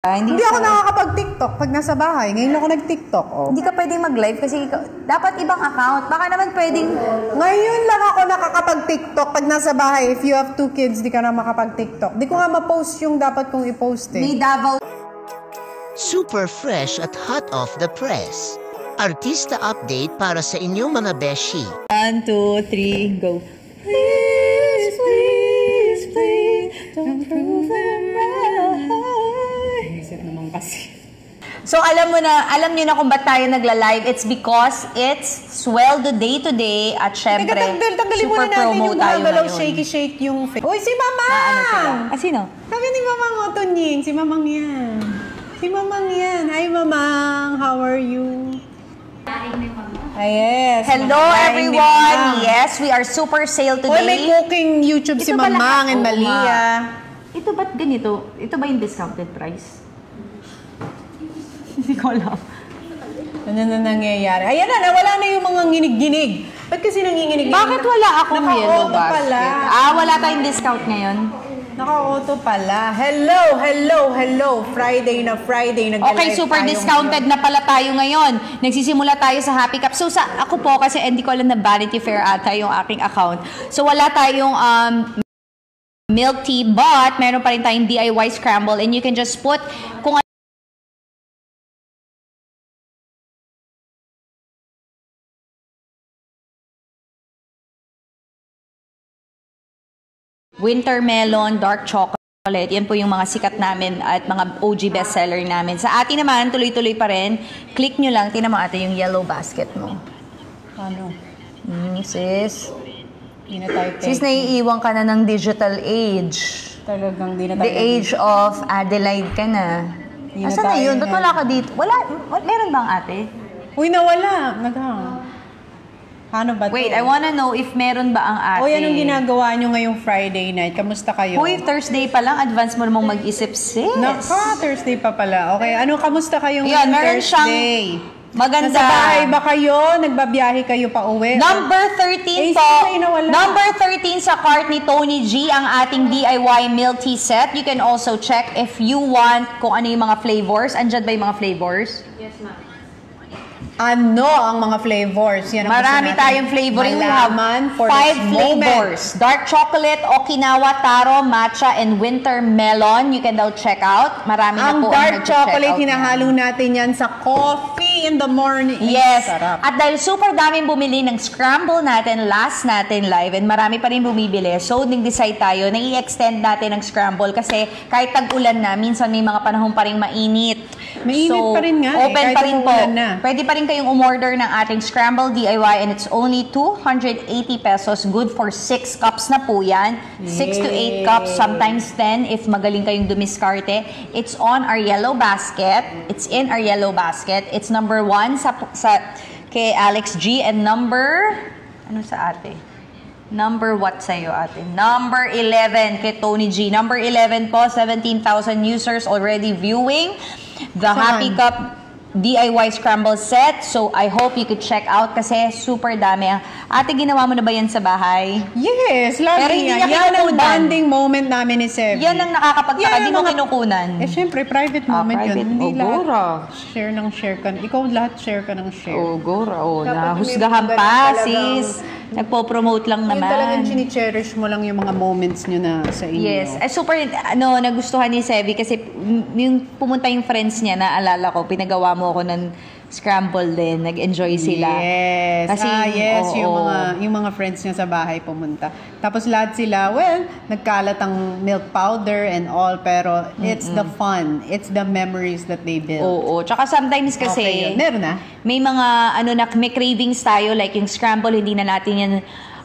Hindi ako nakakapag-TikTok pag nasa bahay. Ngayon ako nag-TikTok. Oh. Hindi ka pwedeng mag-live kasi dapat ibang account. Baka naman pwedeng... Ngayon lang ako nakakapag-TikTok pag nasa bahay. If you have 2 kids, di ka na makapag-TikTok. Di ko nga ma-post yung dapat kong i-post eh. May Davao. Super fresh at hot off the press. Artista update para sa inyong mga beshi. 1, 2, 3, go. Please, please, please, don't prove them right. Isip naman kasi. So alam niyo na kung ba't tayo nagla-live. It's because it's Sweldo Day today at syempre super promo tayo ngayon. Shake yung face. Uy, si Mamang! Sino? Sabi ni Mamang Otoning, si Mamang yan. Si Mamang yan. Hi Mamang, how are you? Yes. Hello everyone. Yes, we are super sale today. Hoy, may cooking YouTube si Mamang and Malia. Ito ba't ganito? Ito ba yung discounted price? Hindi ko alam. Ano na nangyayari? Ayan na, nawala na yung mga nginig-ginig. Ba't kasi nanginginig? Bakit wala akong yellow basket? Pala. Wala tayong discount ngayon. Naka-auto pala. Hello, hello, hello. Friday na Friday. Okay, super discounted na pala tayo ngayon. Nagsisimula tayo sa Happy Cup. So, ako po, kasi hindi ko alam na Vanity Fair ata yung aking account. So, wala tayong milk tea, but meron pa rin tayong DIY scramble. And you can just put, kung winter melon, dark chocolate. Yan po yung mga sikat namin at mga OG bestseller namin. Sa atin naman, tuloy-tuloy pa rin. Click nyo lang. Tingnan mo ate yung yellow basket mo. Ano? Sis. Hindi na tayo Sis, naiiwan ka na ng digital age. Talagang di na tayo. The age of Adelaide ka na. Asan na yun? Ba't wala ka dito? Wala. Meron bang ate? Uy, nawala. Naghang. Paano ba to? Wait, I wanna know if meron ba ang ate. O, anong ginagawa nyo ngayong Friday night? Kamusta kayo? Uy, Thursday pa lang. Advance mo namang mag-isip, sis. Naka, Thursday pa pala. Okay, kamusta kayong Yan, meron Thursday? Maganda. Nasa bahay ba kayo? Nagbabiyahe kayo pa uwi? Number 13 po. Number 13 sa cart ni Tony G, ang ating DIY milk tea set. You can also check if you want kung ano yung mga flavors. Andyan ba yung mga flavors? Yes, ma'am. Ano ang mga flavors? Yan ang marami tayong flavoring. We have 5 flavors. Dark chocolate, Okinawa, taro, matcha, and winter melon. You can daw check out. Marami na po ang dark chocolate, hinahalo natin yan sa coffee in the morning. Yes. Sarap. At dahil super daming bumili ng scramble natin, last natin live, and marami pa rin bumibili, so nag-decide tayo na i-extend natin ang scramble kasi kahit tag-ulan na, minsan may mga panahon pa rin mainit. Mainit pa rin nga. Open pa rin po. Pwede pa rin kayong umorder ng ating Scramble DIY and it's only 280 pesos. Good for 6 cups na po yan. 6 to 8 cups, sometimes 10 if magaling kayong dumiskarte. It's on our yellow basket. It's in our yellow basket. It's number 1 sa kay Alex G and number, ano sa ate? Number what sa'yo ate? Number 11 kay Tony G. Number 11 po, 17,000 users already viewing the Happy Cup DIY Scramble set. So, I hope you could check out kasi super dami. Ate, ginawa mo na ba yan sa bahay? Yes, lagi. Pero hindi yan ang bonding moment namin ni Sevi. Yan ang nakakapagtaka. Di mo kinukunan. Eh, syempre, private moment private. yun. Hindi Gora. Share ng share ka. Ikaw lahat share ka ng share. Gora. Nahusgahan pa, sis. Nagpo-promote lang naman. Talagang chini-cherish mo lang yung mga moments nyo na sa inyo. Yes. Super, nagustuhan ni Sevi kasi yung pumunta yung friends niya, naalala ko, pinagawa mo ako ng scramble din. Nag-enjoy sila. Yes. Kasi, yes. Yung mga friends niya sa bahay pumunta. Tapos lahat sila, nagkalat ang milk powder and all, pero it's the fun. It's the memories that they build. Oo. Tsaka sometimes kasi, meron na. May mga, may cravings tayo, like yung scramble, hindi na natin yan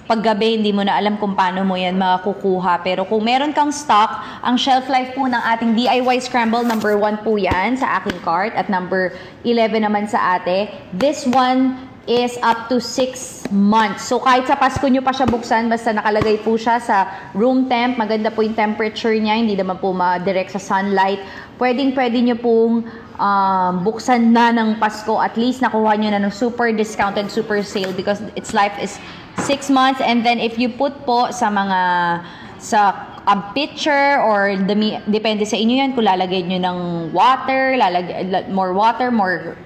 paggabi, hindi mo na alam kung paano mo yan makukuha. Pero kung meron kang stock, ang shelf life po ng ating DIY Scramble, number 1 po yan sa aking cart at number 11 naman sa ate. This one is up to 6 months. So kahit sa Pasko nyo pa siya buksan, basta nakalagay po siya sa room temp, maganda po yung temperature niya, hindi naman po ma-direct sa sunlight. Pwede nyo pong buksan na ng Pasko, at least nakuha nyo na ng super discounted, super sale because its life is 6 months. And then if you put po sa mga pitcher or depende sa inyo yan kung lalagay nyo ng water, more water, more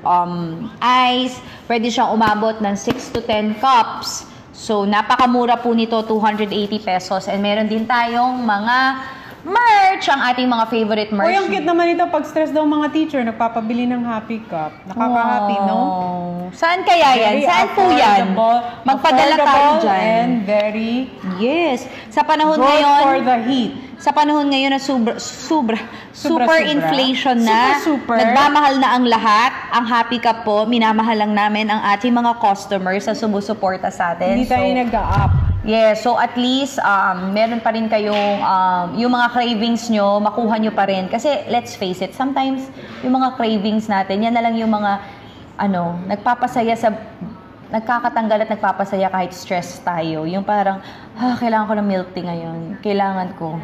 ice. Pwede siyang umabot ng 6 to 10 cups. So, napakamura po nito, 280 pesos. And meron din tayong mga merch, ang ating mga favorite merch. Ang cute naman ito. Pag stress daw mga teacher, nagpapabili ng Happy Cup. Nakaka-happy, no? Saan kaya yan? Very Saan po yan? Magpadala tayo dyan. And very yes. Sa panahon good ngayon, for the heat. Sa panahon ngayon na super inflation na, super. nagmamahal na ang lahat, ang Happy Cup po, minamahal lang namin ang ating mga customers na sumusuporta sa atin. Hindi tayo nag-up. Yeah, so at least meron pa rin kayong yung mga cravings nyo, makuha nyo pa rin. Kasi let's face it, sometimes yung mga cravings natin, yan na lang yung mga nagkakatanggal at nagpapasaya kahit stress tayo. Yung parang, kailangan ko ng milk tea ngayon. Kailangan ko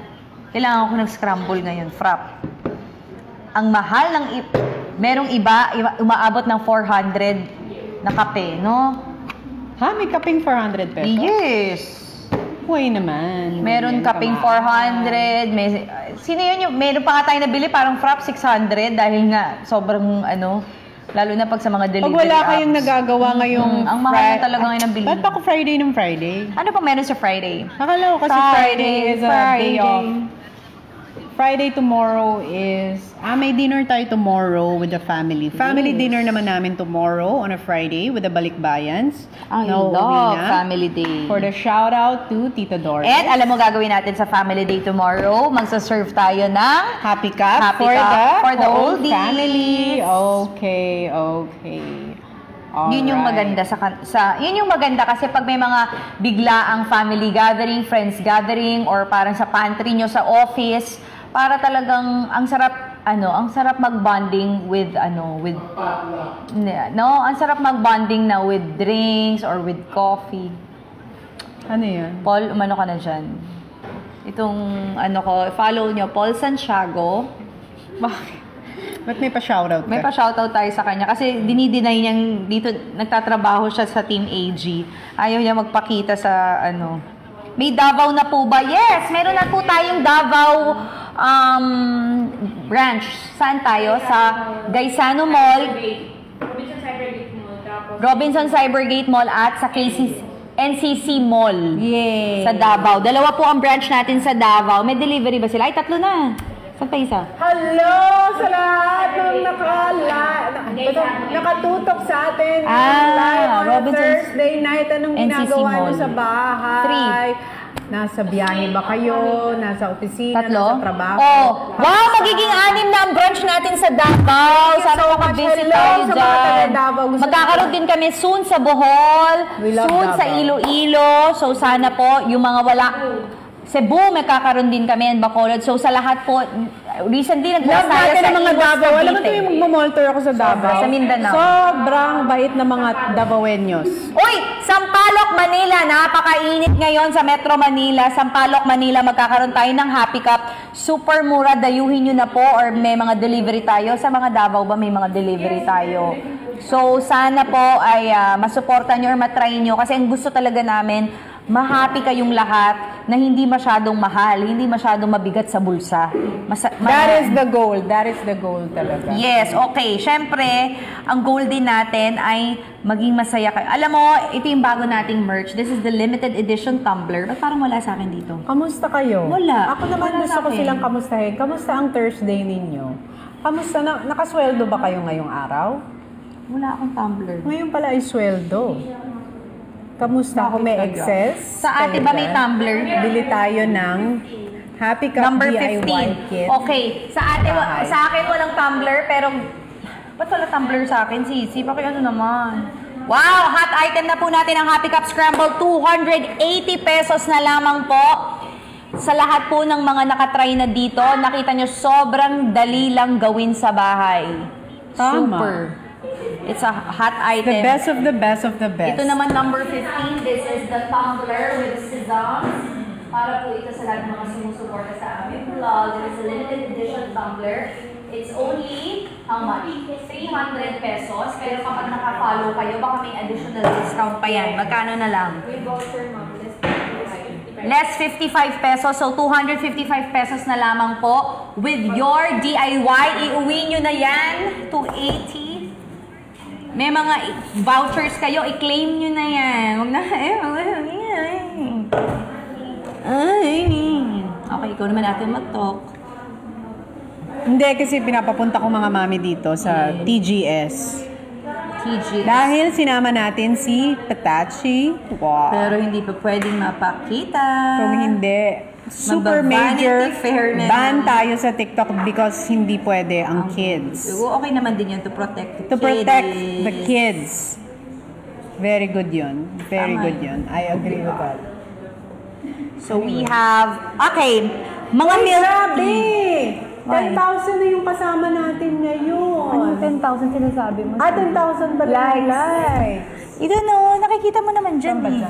ng scramble ngayon, frap. Ang mahal ng merong iba umaabot ng 400 na kape, no? May kaping 400 pesos? Yes. Huwag naman. Meron kaping 400. Sino yun yung, meron pa nga tayo nabili, parang frap 600 dahil nga sobrang lalo na pag sa mga delivery apps. Pag wala kayong nagagawa ngayong ang mahal na talaga ngayon ang bilhin. Ba't ako Friday ng Friday? Ano pa meron sa Friday? Akala ko kasi Friday is a day off. Friday tomorrow is, may dinner tayo tomorrow with the family. Family dinner naman namin tomorrow on a Friday with the Balikbayans. I love Family Day. For the shout out to Tita Doris. And alam mo gagawin natin sa Family Day tomorrow, magsaserve tayo ng Happy Cup for the whole oldies. family. Okay. Yun yung maganda yun yung maganda kasi pag may mga biglaang family gathering, friends gathering, or parang sa pantry nyo sa office, para talagang ang sarap mag-bonding ang sarap mag-bonding na with drinks or with coffee. Ano yan? Paul, umano ka na dyan. Itong follow nyo, Paul Santiago. Bakit? Ba't may pa-shoutout ka? May pa-shoutout tayo sa kanya kasi dinideny niyang dito nagtatrabaho siya sa Team AG. Ayaw niya magpakita sa May Davao na po ba? Yes! Meron na po tayong Davao branch. Saan tayo? Sa Gaisano Mall. Robinson Cybergate Mall at sa NCC Mall. Yay! Sa Davao. Dalawa po ang branch natin sa Davao. May delivery ba sila? Ay, 3 na. Saan pa isa? Hello sa lahat ng nakatutok sa atin. Live on Thursday night. Anong ginagawa nyo sa bahay? 3. Nasa biyahe ba kayo? Nasa opisina? 3? Nasa trabaho? Wow! Magiging 6 na ang branch natin sa Davao. Sana makabisit tayo dyan. Magkakaroon din kami soon sa Bohol. Soon sa Iloilo. So sana po, yung mga wala Cebu, may kakaroon din kami, Bacolod. So sa lahat po, recently nag-post tayo sa mga Davao. Alam mo ito yung magmamonitor ako sa Davao. Sa Mindanao. Sobrang bait na mga Davaoeños. Uy! Sampaloc, Manila. Napakainit ngayon sa Metro Manila. Sampaloc, Manila. Magkakaroon tayo ng Happy Cup. Super mura. Dayuhin nyo na po or may mga delivery tayo. Sa mga Davao ba may mga delivery tayo? So sana po ay masuportan nyo or matry nyo. Kasi ang gusto talaga namin, ma-happy kayong lahat na hindi masyadong mahal, hindi masyadong mabigat sa bulsa. That is the goal. That is the goal talaga. Yes, okay. Siyempre, ang goal din natin ay maging masaya kayo. Alam mo, ito yung bago nating merch. This is the limited edition tumbler. Ba't parang wala sa akin dito? Kamusta kayo? Wala. Ako naman gusto ko silang kamustahin. Kamusta ang Thursday ninyo? Kamusta na? Nakasweldo ba kayo ngayong araw? Wala akong tumbler. Ngayon pala ay sweldo. Kamusta kung may excess? Sa ate ba may tumbler? Bili tayo ng Happy Cup Number DIY 15. kit. Okay. Sa akin walang tumbler, pero ba't wala tumbler sa akin, Sisi? Ano naman? Wow! Hot item na po natin ang Happy Cup Scramble. 280 pesos na lamang po. Sa lahat po ng mga nakatry na dito, nakita nyo sobrang dali lang gawin sa bahay. Tama. Super. It's a hot item. The best of the best of the best. Ito naman number 15. This is the tumbler with sesame. Para po ito sa lahat ng mga sumusuporta sa aming vlog. It is a limited edition tumbler. It's only, how much? 300 pesos. Pero kapag naka-follow kayo, baka may additional discount pa yan. Magkano na lang? With voucher, ma'am. Less than 25. less 55 pesos. So, 255 pesos na lamang po. With your DIY, iuwi nyo na yan to 80. May mga vouchers kayo, i-claim nyo na yan. Huwag na, okay, ikaw naman natin mag-talk. Hindi, kasi pinapapunta ko mga mami dito sa TGS. Dahil sinama natin si Patachi. Wow. Pero hindi pa pwedeng mapakita. Kung hindi, super major ban tayo sa TikTok because hindi pwede ang kids. Okay naman din yun to protect the kids. To protect the kids. Very good yun. Very good yun. I agree with that. So we have, okay, mga milk tea. 10,000 na yung kasama natin ngayon. Anong 10,000 sinasabi mo? 10,000 ba likes? Ito no, nakikita mo naman dyan eh.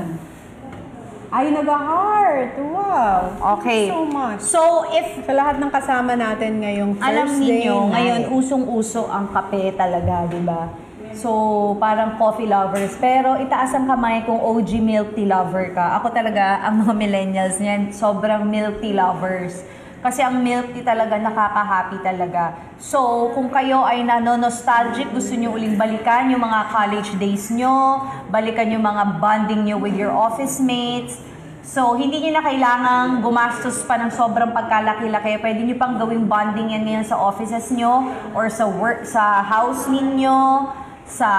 Ay, nag-heart. Wow. Okay. Thank you so much. So, if sa lahat ng kasama natin ngayong Thursday alam niyo, night, ngayon usong-uso ang kape talaga, di ba? So, parang coffee lovers. Pero itaas ang kamay kung OG milk tea lover ka. Ako talaga, ang mga millennials niyan, sobrang milk tea lovers. Kasi ang milk tea talaga nakaka-happy talaga. So, kung kayo ay nano-nostalgic, gusto nyo uling balikan yung mga college days nyo, balikan yung mga bonding nyo with your office mates. So, hindi nyo na kailangang gumastos pa ng sobrang pagkalaki-laki. Pwede nyo pang gawing bonding yan sa offices nyo or sa work, sa house ninyo, sa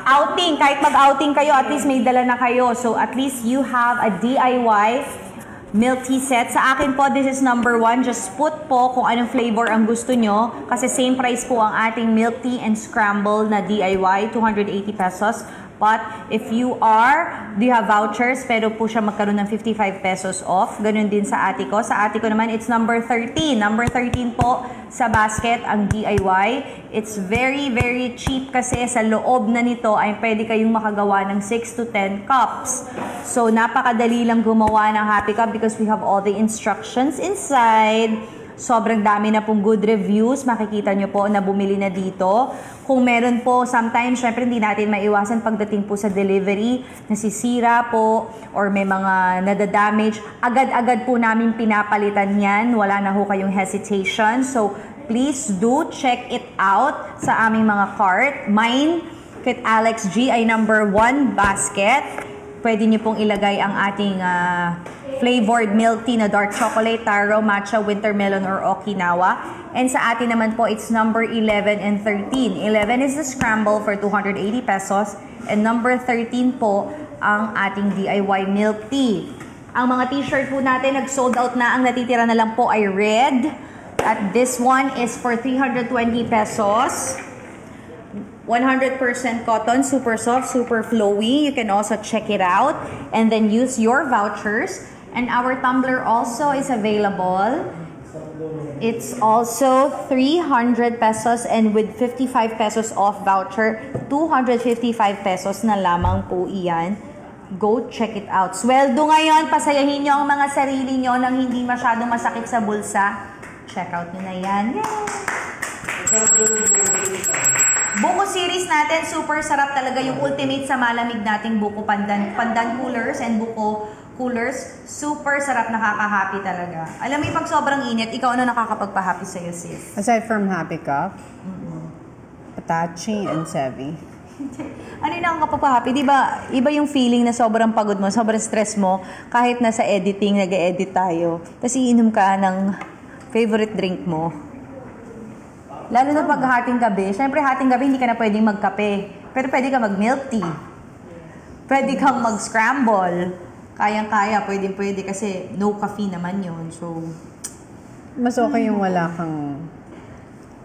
outing. Kahit mag-outing kayo, at least may dala na kayo. So, at least you have a DIY milk tea set. Sa akin po, this is number 1. Just put po kung anong flavor ang gusto nyo. Kasi same price po ang ating milk tea and scramble na DIY, 280 pesos. But if you have vouchers, pero po siya magkaroon ng 55 pesos off. Ganun din sa ate ko. Sa ate ko naman, it's number 13. Number 13 po sa basket, ang DIY. It's very, very cheap kasi sa loob na nito ay pwede kayong makagawa ng 6 to 10 cups. So, napakadali lang gumawa ng Happy Cup because we have all the instructions inside. Sobrang dami na pong good reviews. Makikita nyo po na bumili na dito. Kung meron po, sometimes, syempre hindi natin maiwasan pagdating po sa delivery, nasisira po, or may mga nadadamage. Agad-agad po namin pinapalitan yan. Wala na ho kayong hesitation. So, please do check it out sa aming mga cart. Mine, kit Alex G, ay number 1 basket. Pwede nyo pong ilagay ang ating flavored milk tea na dark chocolate, taro, matcha, winter melon, or Okinawa. And sa atin naman po, it's number 11 and 13. 11 is the scramble for 280 pesos. And number 13 po, ang ating DIY milk tea. Ang mga t-shirt po natin, nag-sold out na. Ang natitira na lang po ay red. At this one is for 320 pesos. 100% cotton, super soft, super flowy. You can also check it out. And then use your vouchers. And our tumbler also is available. It's also 300 pesos and with 55 pesos off voucher, 255 pesos na lamang po iyan. Go check it out. Sweldo ngayon, pasayahin nyo ang mga sarili nyo nang hindi masyadong masakit sa bulsa. Check out nyo na yan. Buko series natin, super sarap talaga yung ultimate sa malamig nating buko pandan coolers and buko coolers. Super sarap, nakaka-happy talaga. Alam mo yung pag sobrang init, ikaw ano nakakapagpa-happy sa'yo, sis? Aside from Happy Cup, Patachi and Sevi. Ano yung nakakapagpa-happy? Diba, iba yung feeling na sobrang pagod mo, sobrang stress mo, kahit nasa editing, nag-edit tayo, tapos iinom ka ng favorite drink mo. Lalo na pag hating gabi. Siyempre, hating gabi, hindi ka na pwedeng magkape. Pero pwede ka mag-milk tea. Pwede kang mag-scramble. Kayang-kaya, pwede kasi no caffeine naman yun. So, mas okay yung wala kang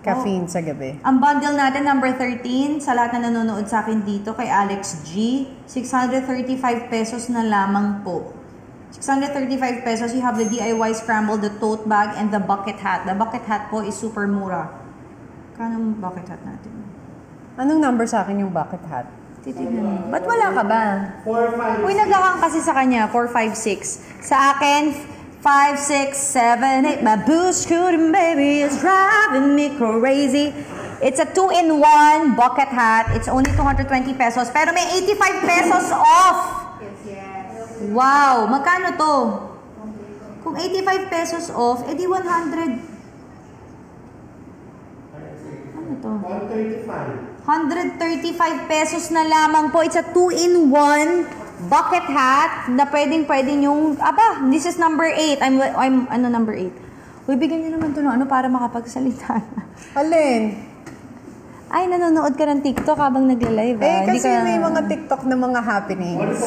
caffeine sa gabi. Ang bundle natin, number 13, sa lahat na nanonood sa akin dito, kay Alex G, 635 pesos na lamang po. 635 pesos, you have the DIY scramble, the tote bag, and the bucket hat. The bucket hat po is super mura. Kano ang bucket hat natin? Anong number sa akin yung bucket hat? Titignan mo. Ba't wala ka ba? 4, 5, 6. Uy, nagkakang kasi sa kanya. 4, 5, 6. Sa akin, 5, 6, 7, 8. My boost scooting baby is driving me crazy. It's a 2-in-1 bucket hat. It's only 220 pesos. Pero may 85 pesos off. Yes. Wow. Magkano to? Kung 85 pesos off, edi 100. Ano to? 135 pesos na lamang po. It's a 2-in-1 bucket hat na pwedeng yung, this is number 8. I'm number 8. Uy, bigyan niyo naman to ng para makapagsalita na. Alin? Ay, nanonood ka ng TikTok habang nagla-live, kasi may mga TikTok na mga happenings.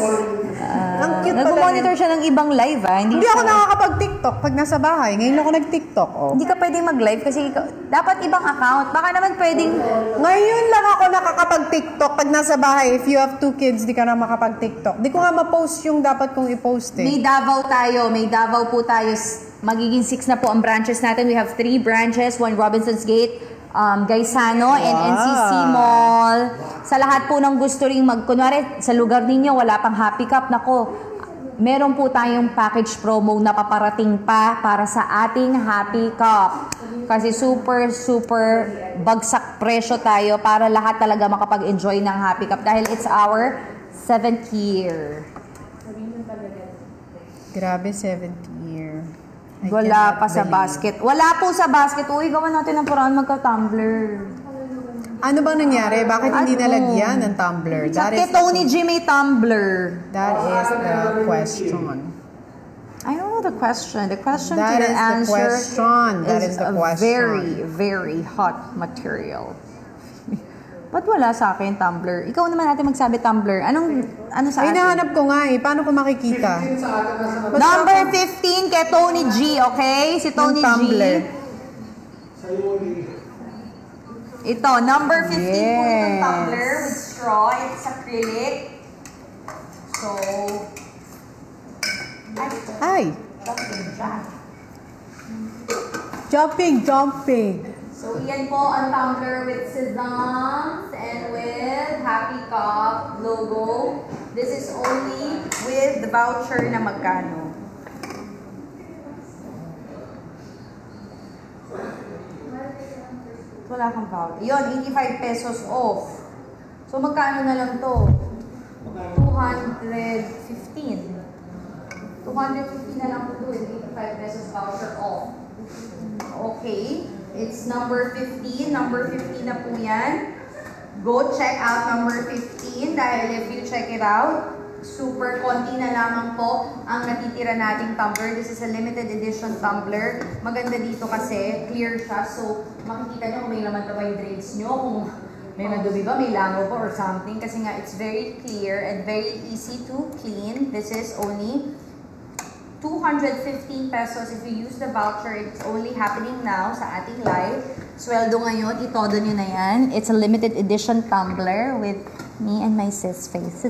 Ang cute pala. Nag-monitor siya ng ibang live, Hindi ako nakakapag-TikTok pag nasa bahay. Ngayon ako nag-TikTok, Hindi ka pwedeng mag-live kasi dapat ibang account. Baka naman pwedeng... Ngayon lang ako nakakapag-TikTok pag nasa bahay. If you have 2 kids, di ka na makapag-TikTok. Di ko nga ma-post yung dapat kong i-post May Davao tayo. May Davao po tayo. Magiging 6 na po ang branches natin. We have 3 branches. 1 Robinsons Gate, Gaisano, and NCC Mall. Sa lahat po ng gusto ring kunwari, sa lugar ninyo, wala pang Happy Cup, nako, meron po tayong package promo na paparating pa para sa ating Happy Cup. Kasi super bagsak presyo tayo para lahat talaga makapag-enjoy ng Happy Cup dahil it's our 7th year. Grabe, 7th year. Wala pa sa basket. Wala po sa basket. Uy, gawan natin ng paraan magka-tumbler. Ano bang nangyari? Bakit hindi nalagyan ng tumbler? Sa Tony G may tumbler. That is the question. I don't know the question. The question That to your is the answer question. That is the a question. very, very hot material. Ba't wala sa akin tumbler? Ikaw naman natin magsabi tumbler. Ano sa Ay, atin? nahanap ko nga Paano ko makikita? Number 15 kay Tony G, okay? Si Tony tumbler. G. Ito, number 15 po itong tumbler with straw. It's acrylic. So, Ay! Jumping! So, yan po ang tumbler with Sesame and with Happy Cup logo. This is only with the voucher na magkano. Wala kang voucher. Yun, 85 pesos off. So, magkano na lang to? 215. 250 na lang po with 85 pesos voucher off. Okay. It's number 15. Number 15 na po yan. Go check out number 15 dahil if you check it out, super konti na lamang po ang natitira nating tumbler. This is a limited edition tumbler. Maganda dito kasi clear siya. So, makikita nyo kung may laman pa yung drinks nyo. Kung may madumi ba, may langaw pa or something. Kasi nga, it's very clear and very easy to clean. This is only 215 pesos. If you use the voucher, it's only happening now sa ating live. Sweldo ngayon, itodo nyo na yan. It's a limited edition tumbler with me and my sis face.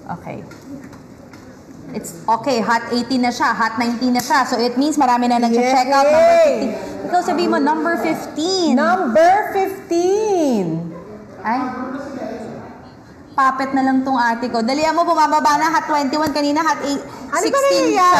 Okay. It's okay, hot 18 na siya, hot 19 na siya. So it means marami na nag-check out number 15. Ikaw sabihin mo, number 15. Number 15! Ay, puppet na lang tong ate ko. Dalihan mo, bumababa na, hot 21 kanina, hot 16 siya.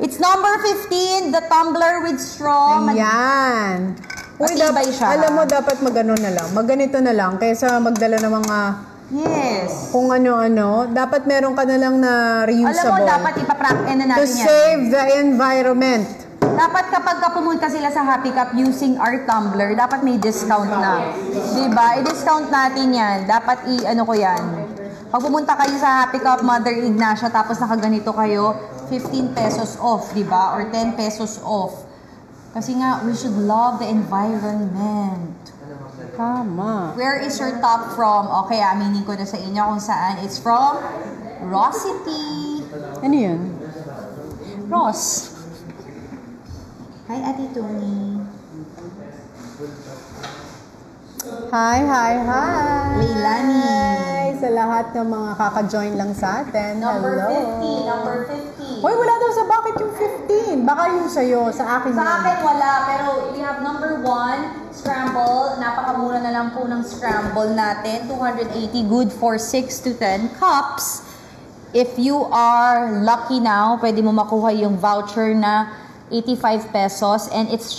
It's number 15, the tumbler with straw. Ayan. Uy, Matibay siya. Alam mo, dapat magano na lang. Magganito na lang, kaysa magdala ng mga Yes. kung ano-ano. Dapat meron ka na lang na reusable. Alam mo, dapat ipapractice na natin to yan. save the environment. Dapat kapag pumunta sila sa Happy Cup using our tumbler, dapat may discount na. Diba? I-discount natin yan. Dapat i-ano ko yan. Pag pumunta kayo sa Happy Cup Mother Ignacia tapos nakaganito kayo, 15 pesos off, diba? Or 10 pesos off. Kasi nga, we should love the environment. Tama. Where is your top from? Okay, aminin ko na sa inyo kung saan. It's from Rossity. Ano yun? Ross. Hi, Ate Tony. Hi! Leilani. Hi sa lahat ng mga kaka-join lang sa atin. Number Hello. 50. Number 50. Hoy, wala daw sa bucket yung 15. Baka yung sa'yo, sa akin Sa yan. akin wala, pero we have number 1, scramble. Napakamura na lang po ng scramble natin. 280, good for 6 to 10 cups. If you are lucky now, pwede mo makuha yung voucher na 85 pesos and its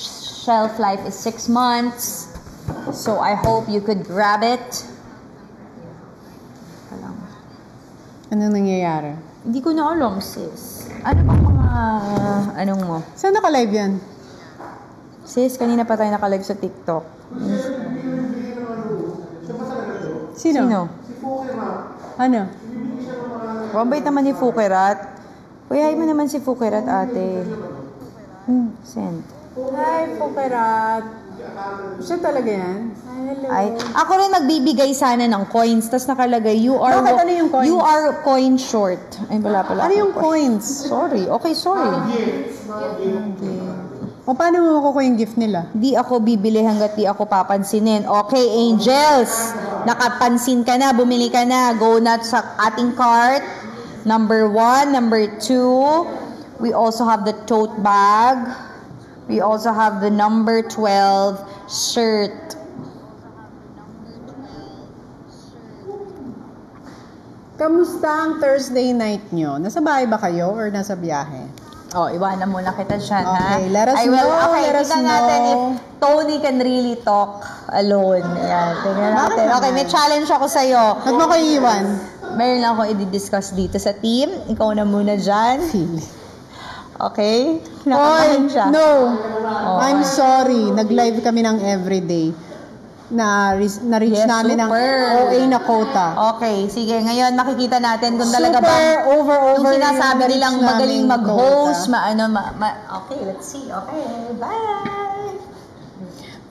shelf life is 6 months. So I hope you could grab it. Ano nangyayari? Hindi ko na alam, sis. Ano ba mga, anong mo? Saan naka-live yan? Sis, kanina pa tayo naka-live sa TikTok. Sino? Ano? Wambait naman ni Fukerat. Kuya, mo naman si Fukerat, ate. Send. Hi, Fukerat. Siya talaga yan? Hello. Ay, ako rin nagbibigay sana ng coins, tas nakalagay, you are Bakit? Ano yung coins? You are coin short. Ay, wala pala. Ano yung coins? Sorry. Okay, sorry. O paano mo makukuha yung gift nila? Di ako bibili hanggat di ako papansinin. Okay, Angels. Nakapansin ka na, bumili ka na. Go na sa ating cart. Number 1, number 2. We also have the tote bag. We also have the number 12 shirt. Kamusta ang Thursday night nyo? Nasa bahay ba kayo or nasa biyahe? Oh, iwanan muna kita dyan, ha? Okay, let us I will, know, okay, let us tingnan natin know. if Tony can really talk alone. Ayan, tingnan natin. Bakit Okay, naman? may challenge ako sa'yo. Huwag mo kayo iwan. Meron lang akong i-discuss dito sa team. Ikaw na muna dyan. Okay? Oy, Nakakain siya. no. Oh. I'm sorry. Nag-live kami ng everyday. Na-reach Yes, namin ang super. OA na quota. Okay, sige. Ngayon, makikita natin kung talaga ba Super over yung sinasabi na-reach nilang namin magaling yung mag-host, quota. Okay, let's see. Okay, bye!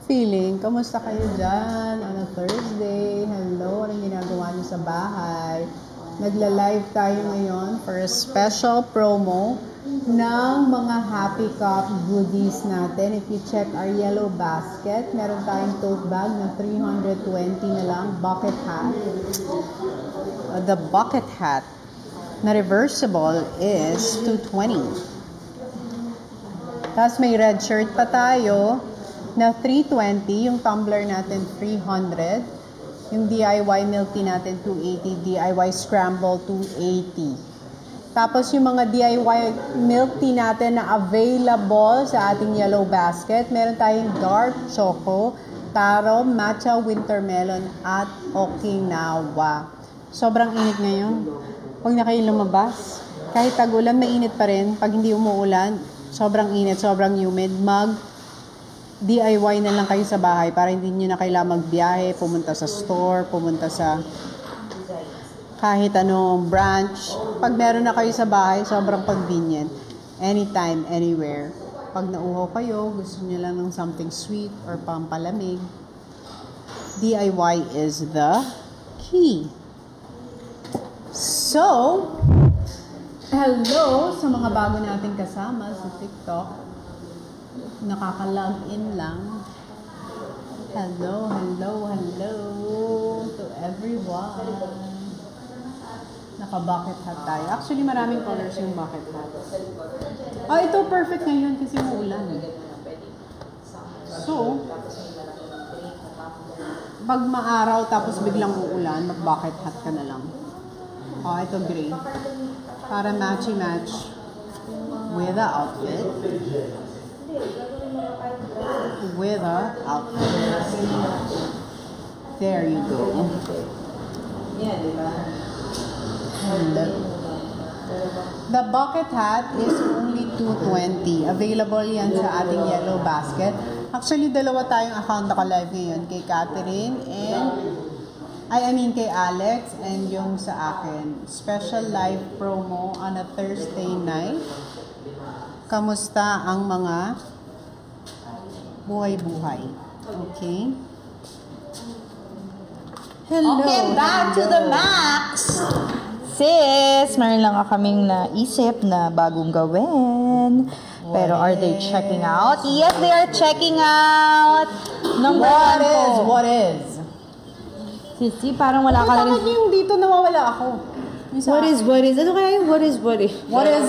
Feeling, kamusta kayo dyan on a Thursday? Hello, anong ginagawa niyo sa bahay? Nagla-live tayo ngayon for a special promo ng mga Happy Cup goodies natin. If you check our yellow basket, meron tayong tote bag na 320 na lang, bucket hat. The bucket hat na reversible is 220. Tapos may red shirt pa tayo na 320, yung tumbler natin 300, yung DIY milk tea natin 280, DIY scramble 280. Tapos yung mga DIY milk tea natin na available sa ating yellow basket, meron tayong dark choco, taro, matcha, winter melon, at Okinawa. Sobrang init ngayon. Huwag na kayo lumabas. Kahit tag-ulan, mainit pa rin. Pag hindi umuulan, sobrang init, sobrang humid. DIY na lang kayo sa bahay para hindi nyo na kailangan magbiyahe, pumunta sa store, pumunta sa kahit anong branch. Pag meron na kayo sa bahay, sobrang convenient. Anytime, anywhere. Pag nauho kayo, gusto nyo lang ng something sweet or pampalamig, DIY is the key. So, hello sa mga bago nating kasama sa TikTok. Nakaka-log in lang. Hello, hello, hello to everyone. Naka-bucket hat tayo. Actually, maraming colors yung bucket hat. Oh, ito perfect ngayon kasi maulan. So, pag maaraw tapos biglang uulan, mag-bucket hat ka na lang. Oh, ito gray. Para matchy-match with the outfit. With a outfit. There you go. Hello. The bucket hat is only $220. Available yan sa ating yellow basket. Actually, dalawa tayong account naka-live ngayon. Kay Catherine and kay Alex and yung sa akin. Special live promo on a Thursday night. Kamusta ang mga buhay-buhay? Okay? Hello! Okay, back to the max! Sis, meron lang kaming naisip na bagong gawin. Pero are they checking out? Yes, they are checking out! Number What 1 is? po. What is? Sisi, parang wala ka na Bakit yung dito nawawala ako? Yung sa akin. What is? Ano kaya yung what is? What is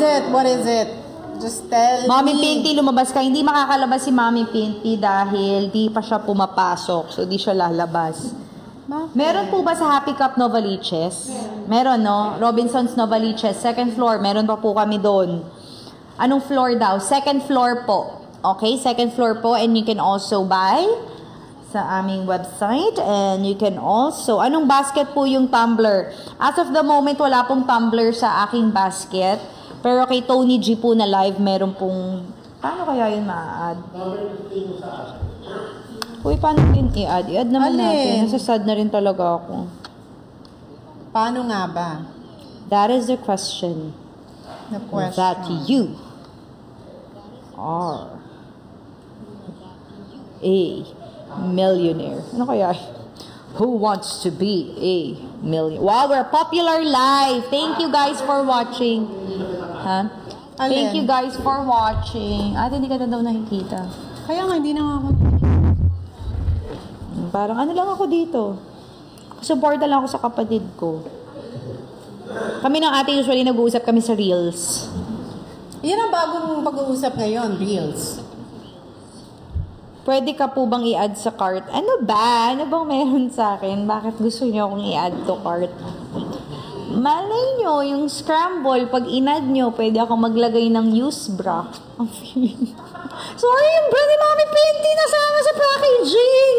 it? What is it? Just tell Mami me. Pinty, lumabas ka. Hindi makakalabas si Mami Pinty dahil di pa siya pumapasok. So, di siya lalabas. Bakit? Meron po ba sa Happy Cup Novaliches? Meron, no? Robinson's Novaliches. Second floor. Meron pa po kami doon. Anong floor daw? Second floor po. Okay? Second floor po. And you can also buy sa aming website. And you can also... Anong basket po yung tumbler? As of the moment, wala pong tumbler sa aking basket. Pero kay Tony G po na live, meron pong... Paano kaya yun ma-add? Uy, paano yun i-add? I-add naman natin. Nasasad na rin talaga ako. Paano nga ba? That is the question. The question. That you are a millionaire. Ano kaya? Who wants to be a millionaire? Wow, we're popular live. Thank you guys for watching. Ha? Thank you guys for watching. Hindi ka na daw nakikita. Kaya nga, hindi na ako. Parang ano lang ako dito. Supporta lang ako sa kapatid ko. Kami ng ate usually nag-uusap kami sa Reels. Yan ang bagong pag-uusap ngayon, Reels. Pwede ka po bang i-add sa cart? Ano ba? Ano bang meron sa akin? Bakit gusto niyo akong i-add to cart? Malay nyo, yung scramble, pag in-add nyo, pwede ako maglagay ng use bra. Ang feeling. Sorry, yung bra ni Mami P&T nasama sa packaging.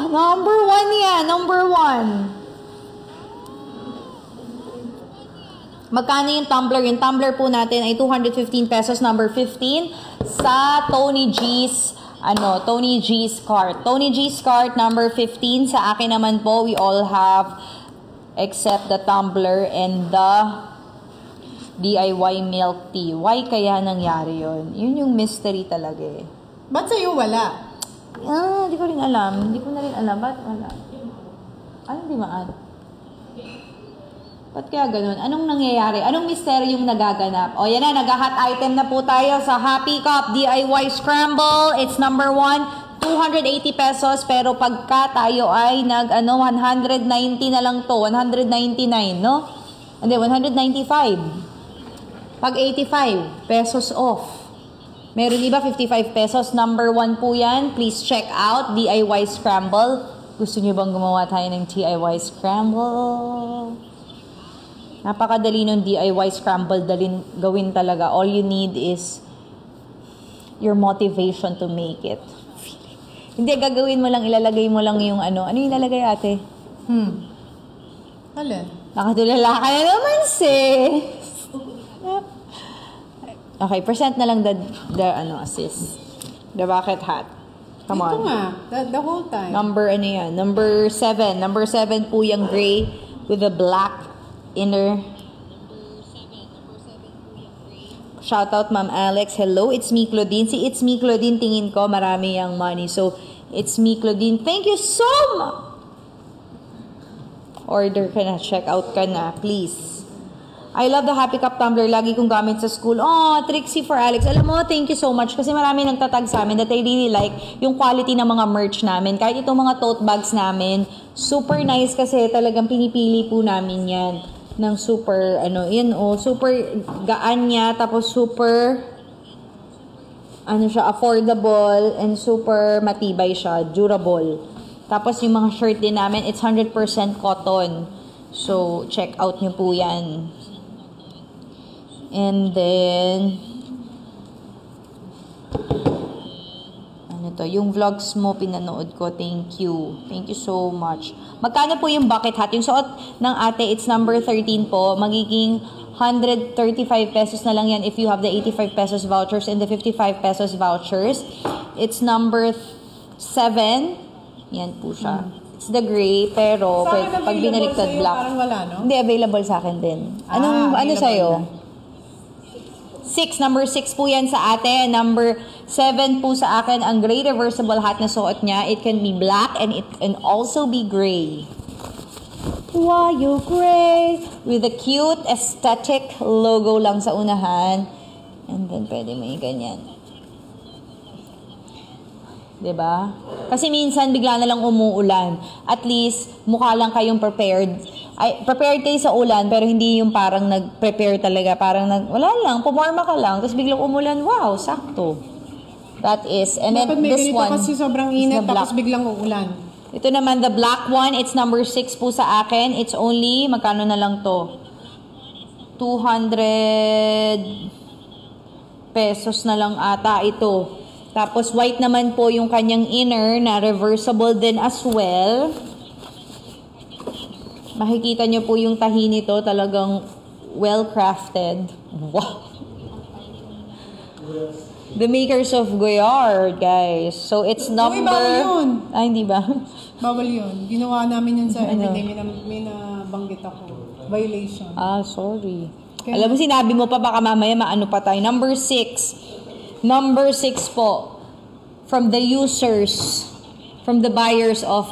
Number 1 yan. Number 1. Magkano yung tumbler? Yung tumbler po natin ay 215 pesos, number 15, sa Tony G's, Tony G's cart. Tony G's cart, number 15. Sa akin naman po, we all have, except the tumbler and the DIY milk tea. Why kaya nangyari yun? Yun yung mystery talaga eh. Ba't sa'yo wala? Di ko rin alam. Hindi ko na rin alam. Ba't wala? Ano di maan? Ba't kaya ganun? Anong nangyayari? Anong misteryong nagaganap? O yan na, nag-hot item na po tayo sa Happy Cup DIY Scramble. It's number 1. 280 pesos, pero pagka tayo ay 190 na lang to. 199, no? Hindi, 195. Pag 85 pesos off. Meron iba 55 pesos. Number 1 po yan. Please check out DIY Scramble. Gusto niyo bang gumawa tayo ng DIY Scramble? Napakadali ng DIY Scramble. Gawin talaga. All you need is your motivation to make it. Hindi, gagawin mo lang, ilalagay mo lang yung ano. Ano yung ilalagay, ate? Alin? Nakatulala ka na naman, sis. Okay, present na lang the sis. The bucket hat. Come on. Ito nga, the whole time. Number, yan? Number 7. Number 7 po yung gray with the black inner. Shout out, Ma'am Alex. Hello, it's me, Claudine. Si It's Me, Claudine, tingin ko marami yung money. So, It's Me, Claudine. Thank you so much. Order ka na. Check out ka na. Please. I love the Happy Cup tumbler. Lagi kong gamit sa school. Oh, Trixie for Alex. Alam mo, thank you so much. Kasi marami nagtatag sa amin that I really like yung quality ng mga merch namin. Kahit itong mga tote bags namin, super nice kasi talagang pinipili po namin yan. Ng super, super gaan niya, tapos super, affordable, and super matibay siya, durable. Tapos yung mga shirt din namin, it's 100% cotton. So, check out nyo po yan. And then, yung vlogs mo, pinanood ko. Thank you. Thank you so much. Magkano po yung bucket hat? Yung suot ng ate, it's number 13 po. Magiging 135 pesos na lang yan if you have the 85 pesos vouchers and the 55 pesos vouchers. It's number 7. Yan po siya. It's the gray, pero pag binaliktad black. Parang wala, no? Hindi, available sa akin din. Ano sa'yo? 6, number 6 po yan sa ate. Number 7 po sa akin, ang gray reversible hat na suot niya. It can be black and it can also be gray. Why you gray? With a cute aesthetic logo lang sa unahan. And then pwede mo yung ganyan. Diba? Kasi minsan bigla na lang umuulan. At least, mukha lang kayong prepared. Prepared kayo sa ulan, pero hindi yung parang nag-prepare talaga. Parang wala lang, pumorma ka lang, tapos biglang umulan, wow, sakto. That is, and then this one, kasi sobrang init, tapos biglang uulan. Ito naman, the black one, it's number 6 po sa akin. It's only, magkano na lang to? 200 pesos na lang ata ito. Tapos white naman po yung kanyang inner na reversible din as well. Makikita nyo po yung tahi nito, talagang well-crafted. Wow! The makers of Goyard, guys. So, it's number... Uy, bawal yun. Ay, hindi ba? Bawal yun. Ginawa namin yun sa everyday. May nabanggit ako. Violation. Ah, sorry. Okay. Alam mo, sinabi mo pa, baka mamaya maano pa tayo. Number 6. Number 6 po. From the users. From the buyers of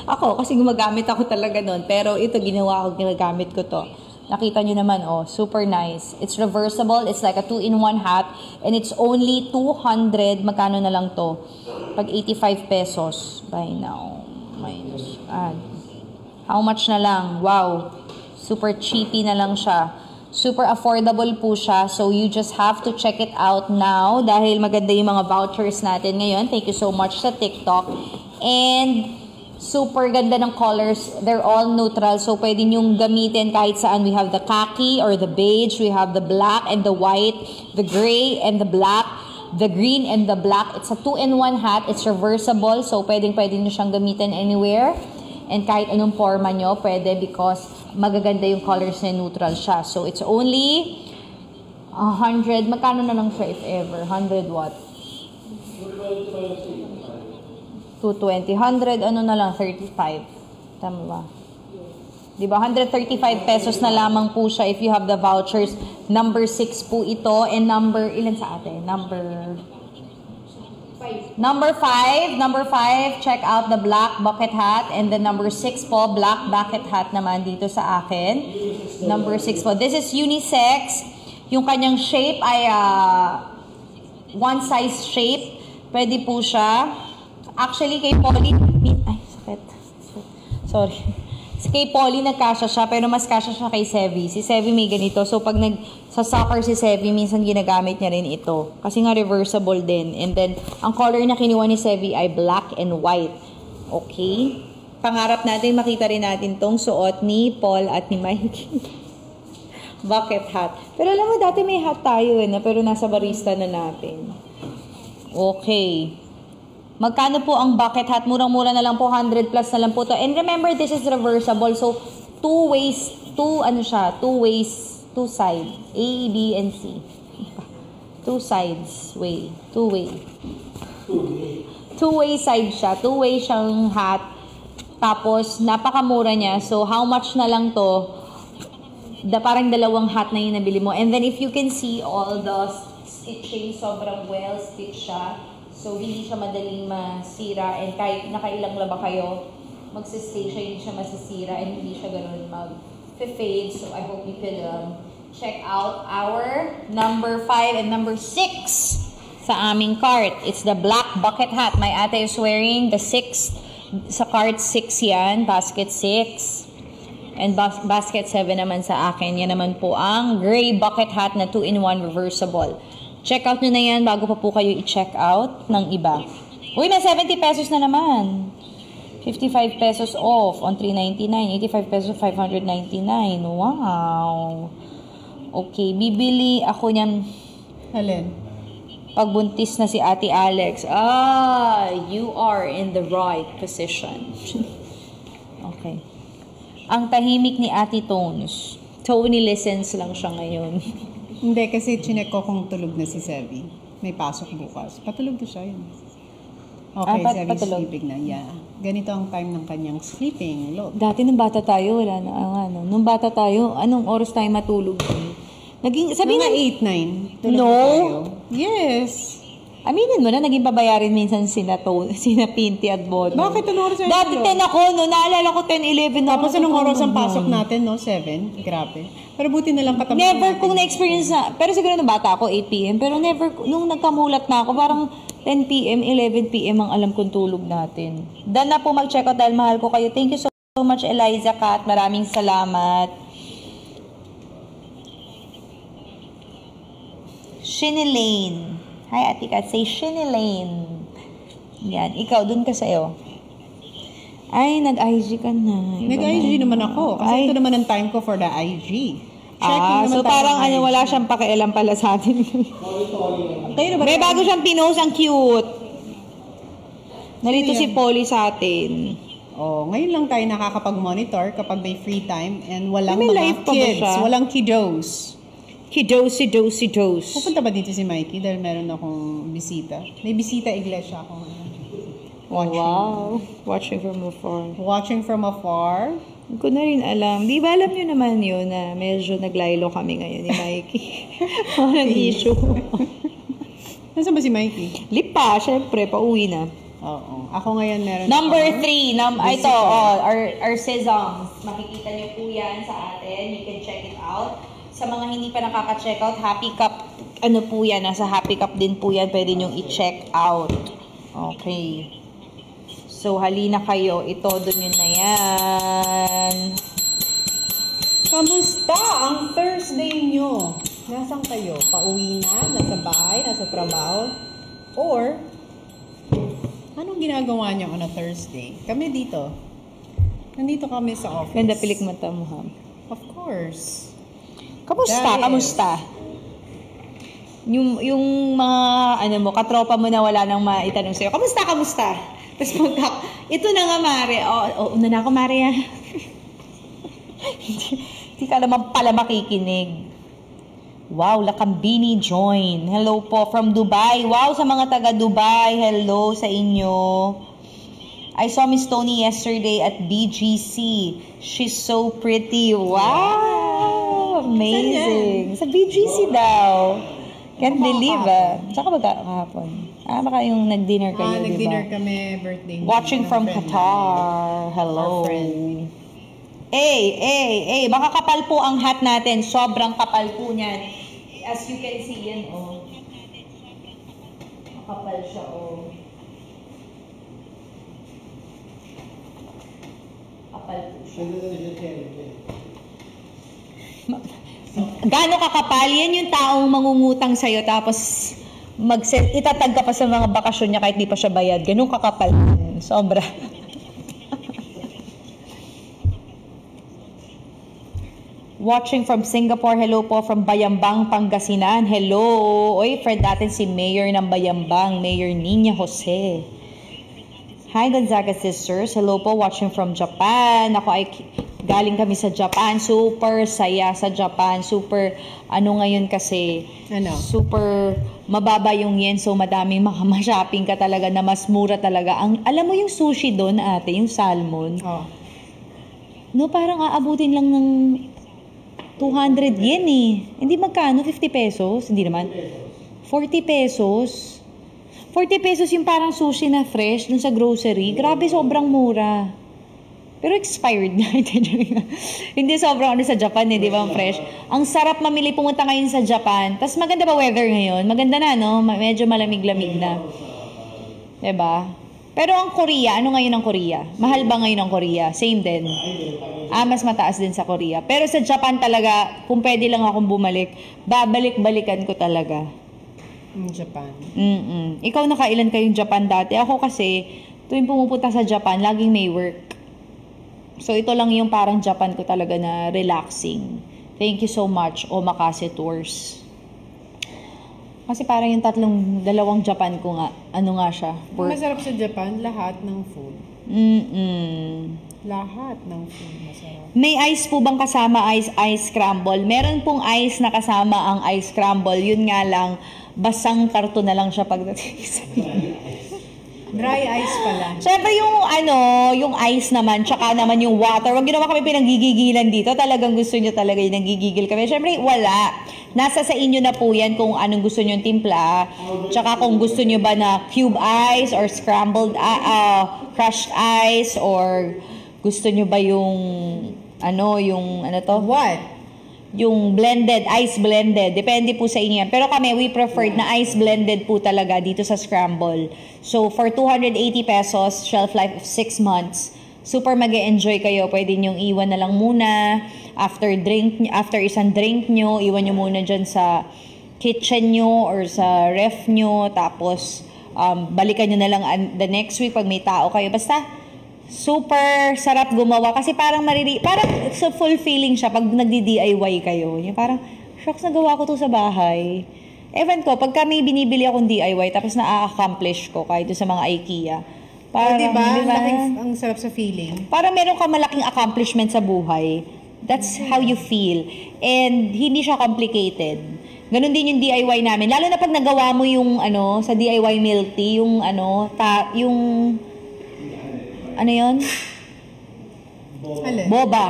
ako, kasi gumagamit ako talaga nun. Pero ito, ginawa ko, ginagamit ko to. Nakita nyo naman, oh, super nice. It's reversible. It's like a 2-in-1 hat. And it's only 200. Magkano na lang to? Pag 85 pesos. Buy now. Minus add. How much na lang? Wow. Super cheapy na lang siya. Super affordable po siya. So, you just have to check it out now. Dahil maganda yung mga vouchers natin ngayon. Thank you so much sa TikTok. And super ganda ng colors. They're all neutral. So, pwede nyong gamitin kahit saan. We have the khaki or the beige. We have the black and the white. The gray and the black. The green and the black. It's a 2-in-1 hat. It's reversible. So, pwede nyo siyang gamitin anywhere. And kahit anong forma nyo, pwede because magaganda yung colors na neutral siya. So, it's only 100. Magkano na lang siya if ever? 100 what? 220. 100, ano na lang, 35. Tama ba? Diba? 135 pesos na lamang po siya if you have the vouchers. Number 6 po ito. And number, ilan sa atin? Number 5. Number 5, check out the black bucket hat. And then number 6 po, black bucket hat naman dito sa akin. Number 6 po. This is unisex. Yung kanyang shape ay one size shape. Pwede po siya. Actually, kay Polly, ay, sakit. Sorry. Kay Polly, nagkasya siya, pero mas kasya siya kay Sevi. Si Sevi may ganito. So, pag sa soccer si Sevi, minsan ginagamit niya rin ito. Kasi nga reversible din. And then, ang color na kinuha ni Sevi ay black and white. Okay? Pangarap natin, makita rin natin tong suot ni Paul at ni Mikey. Bucket hat. Pero alam mo, dati may hat tayo pero nasa barista na natin. Okay. Magkano po ang bucket hat? Murang-mura na lang po, 100 plus na lang po to. And remember, this is reversible. So, two ways, two sides. A, B, and C. Two sides, two-way side siya. Two-way siyang hat. Tapos, napakamura niya. So, how much na lang to? Parang dalawang hat na yung nabili mo. And then, if you can see all the stitching, sobrang well-stitched siya. So, hindi siya madaling masira. And kahit nakailang laba kayo, magsistay siya, hindi siya masisira. And hindi siya ganun mag-fade. So, I hope you could check out our number 5 and number 6 sa aming cart. It's the black bucket hat. My ate is wearing the 6. Sa cart 6 yan. Basket 6. And basket 7 naman sa akin. Yan naman po ang gray bucket hat na 2-in-1 reversible. Check out nyo na yan bago pa po kayo i-check out ng iba. Uy, may 70 pesos na naman. 55 pesos off on 399. 85 pesos, 599. Wow. Okay, bibili ako niyan. Alin? Pagbuntis na si Ate Alex. You are in the right position. Okay. Ang tahimik ni Ate Tones. Tony listens lang siya ngayon. Hindi, kasi chinek ko kung tulog na si Sevi. May pasok bukas. Patulog na siya yun. Okay, Sevi's sleeping na. Yeah. Ganito ang time ng kanyang sleeping. Look. Dati nung bata tayo, wala na. Nung bata tayo, anong oras tayo matulog? Sabi mga 8-9. Tulog na tayo. Yes. Aminin mo na, naging babayarin minsan sina Pinti at Bono. Bakit? Anong oras Dati 10 ako, naalala ko 10-11 na. Tapos anong oras ang pasok natin, 7? Grabe. Pero buti na lang katabi. Never kung na-experience na, pero siguro na bata ako, 8 p.m. Pero never, nung nagkamulat na ako, parang 10 p.m., 11 p.m. ang alam kong tulog natin. Dan na po mag-check out dahil mahal ko kayo. Thank you so much, Eliza Kat. Maraming salamat. Shinilane. Hi, Ate Kat. Say Shinilane. Yan. Ikaw, dun ka sa'yo. Ay, nag-IG ka na. Nag-IG naman ako. Kasi ito naman ang time ko for the IG. So parang wala siyang pakialam pala sa atin. May bago siyang pinost, ang cute. Nalito si Polly sa atin. Oh, ngayon lang tayo nakakapag-monitor kapag may free time and walang May mga live pa ba kids, siya? walang kiddos. Kidosi. Pupunta ba dito si Mikey dahil meron akong bisita? May bisita iglesia ako ngayon. Wow. Watching from afar. Watching from afar. Hindi ko na rin alam. Di ba alam nyo naman yun na medyo naglaylo kami ngayon ni Mikey? Walang issue. Nasaan ba si Mikey? Lipa, syempre, pauwi na. Oo. Ako ngayon meron Number akong 3, ito, our seasons. Makikita niyo po yan sa atin. You can check it out. Sa mga hindi pa nakaka-check out, Happy Cup, ano po yan, nasa Happy Cup din po yan, pwede niyong i-check out. Okay. So, halina kayo. Ito, dun yun na yan. Kamusta ang Thursday nyo? Nasaan kayo? Pauwi na? Nasa bahay? Nasa trabaho? Or, anong ginagawa nyo on a Thursday? Kami dito. Nandito kami sa office. Ganda pilik mata mo, ha? Of course. Kamusta? That is. Kamusta? Yung mga, ano mo, katropa mo na wala nang maitanong sa'yo. Kamusta? Tapos ito na nga, Mare. Una na ako, Mare, ha? Hindi ka naman pala makikinig. Wow, Lakambini join. Hello po from Dubai. Wow, sa mga taga Dubai. Hello sa inyo. I saw Miss Tony yesterday at BGC. She's so pretty. Wow, amazing. Sa BGC daw. Can't believe, Saka ba kahapon? Baka yung nag-dinner kayo, diba? Nag-dinner kami, birthday. Watching from Qatar. Hello. Our friend. Baka kapal po ang hat natin. Sobrang kapal po niyan. As you can see, yan, oh. Makapal siya, oh. Kapal po siya. Gaano kakapal? Yan yung taong mangungutang sa'yo tapos itatag ka pa sa mga bakasyon niya kahit di pa siya bayad. Ganun kakapal. Sobra. Watching from Singapore, hello po from Bayambang, Pangasinan. Hello. Oy, friend natin si Mayor ng Bayambang, Mayor Nina Jose. Hi, Gonzaga sisters. Hello po, watching from Japan. Ako ay galing kami sa Japan. Super saya sa Japan. Super, ngayon kasi, super mababa yung yen. So, madaming ma-shopping ka talaga na mas mura talaga. Alam mo yung sushi doon, ate, yung salmon. Oh. No, parang aabutin lang ng 200 yen eh. Hindi magkano? 50 pesos? Hindi naman. 40 pesos. 40 pesos yung parang sushi na fresh dun sa grocery. Grabe, sobrang mura. Pero expired na. Hindi sobrang sa Japan eh, di ba? Fresh. Ang sarap mamili, pumunta ngayon sa Japan. Tapos maganda ba weather ngayon? Maganda na, no? Medyo malamig-lamig na. Diba? Pero ang Korea, ano ngayon ang Korea? Mahal ba ngayon ang Korea? Same din. Mas mataas din sa Korea. Pero sa Japan talaga, kung pwede lang akong bumalik, babalik-balikan ko talaga. Japan. Ikaw nakailan kayong Japan dati? Ako kasi, tuwing pumupunta sa Japan, laging may work. So ito lang yung parang Japan ko talaga na relaxing. Thank you so much, Omakase Tours. Kasi parang yung dalawang Japan ko nga, nga siya? Work. Masarap sa Japan, lahat ng food. Lahat ng food masarap. May ice po bang kasama ice scramble? Meron pong ice na kasama ang ice scramble. Yun nga lang, basang karton na lang siya pagdating sa Dry ice pala. Siyempre yung ice naman, tsaka naman yung water. Wag yun naman kami pinanggigigilan dito. Talagang gusto nyo talaga yung nanggigigil kami. Siyempre, wala. Nasa sa inyo na po yan kung anong gusto nyo timpla. Tsaka kung gusto nyo ba na cube ice or scrambled, crushed ice or gusto nyo ba yung, What? Yung blended, ice blended. Depende po sa inyo yan. Pero kami, we preferred na ice blended po talaga dito sa scramble. So, for 280 pesos, shelf life of 6 months, super mag-e-enjoy kayo. Pwede nyong iwan na lang muna. After isang drink nyo, iwan nyo muna dyan sa kitchen nyo or sa ref nyo. Tapos, balikan nyo na lang the next week pag may tao kayo. Basta, super sarap gumawa kasi parang sa fulfilling siya pag nagdi-DIY kayo. Yung parang, shucks, nagawa ko to sa bahay. Ewan ko, pag kami binibili akong DIY tapos na-accomplish ko kahit sa mga IKEA, Parang, diba? diba? Ang sarap sa feeling. Parang meron ka malaking accomplishment sa buhay. That's how you feel. And hindi siya complicated. Ganon din yung DIY namin. Lalo na pag nagawa mo yung sa DIY milk tea, yung ano yun? Alin? Boba.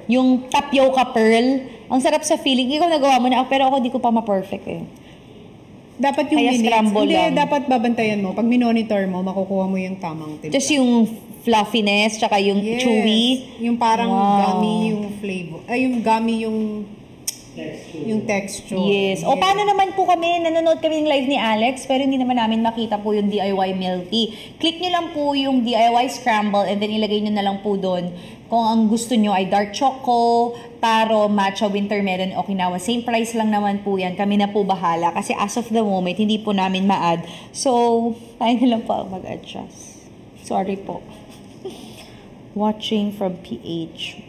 Yung tapioca pearl. Ang sarap sa feeling. Ikaw nagawa mo na, pero ako di ko pa ma-perfect eh. Dapat yung Kaya minutes. scramble Hindi, lang. dapat babantayan mo. Pag minonitor mo, makukuha mo yung tamang timpla. Just yung fluffiness, tsaka yung chewy. Yung parang Wow. gummy yung flavor. Ay, yung gummy yung texture. Yes. O paano naman po kami, nanonood kami ng live ni Alex, pero hindi naman namin makita po yung DIY milk tea. Click nyo lang po yung DIY scramble and then ilagay nyo na lang po doon kung ang gusto nyo ay dark choco, taro, matcha, winter melon, Okinawa. Same price lang naman po yan. Kami na po bahala kasi as of the moment, hindi po namin ma-add. So, tayo na lang po ang mag-adjust. Sorry po. Watching from PH.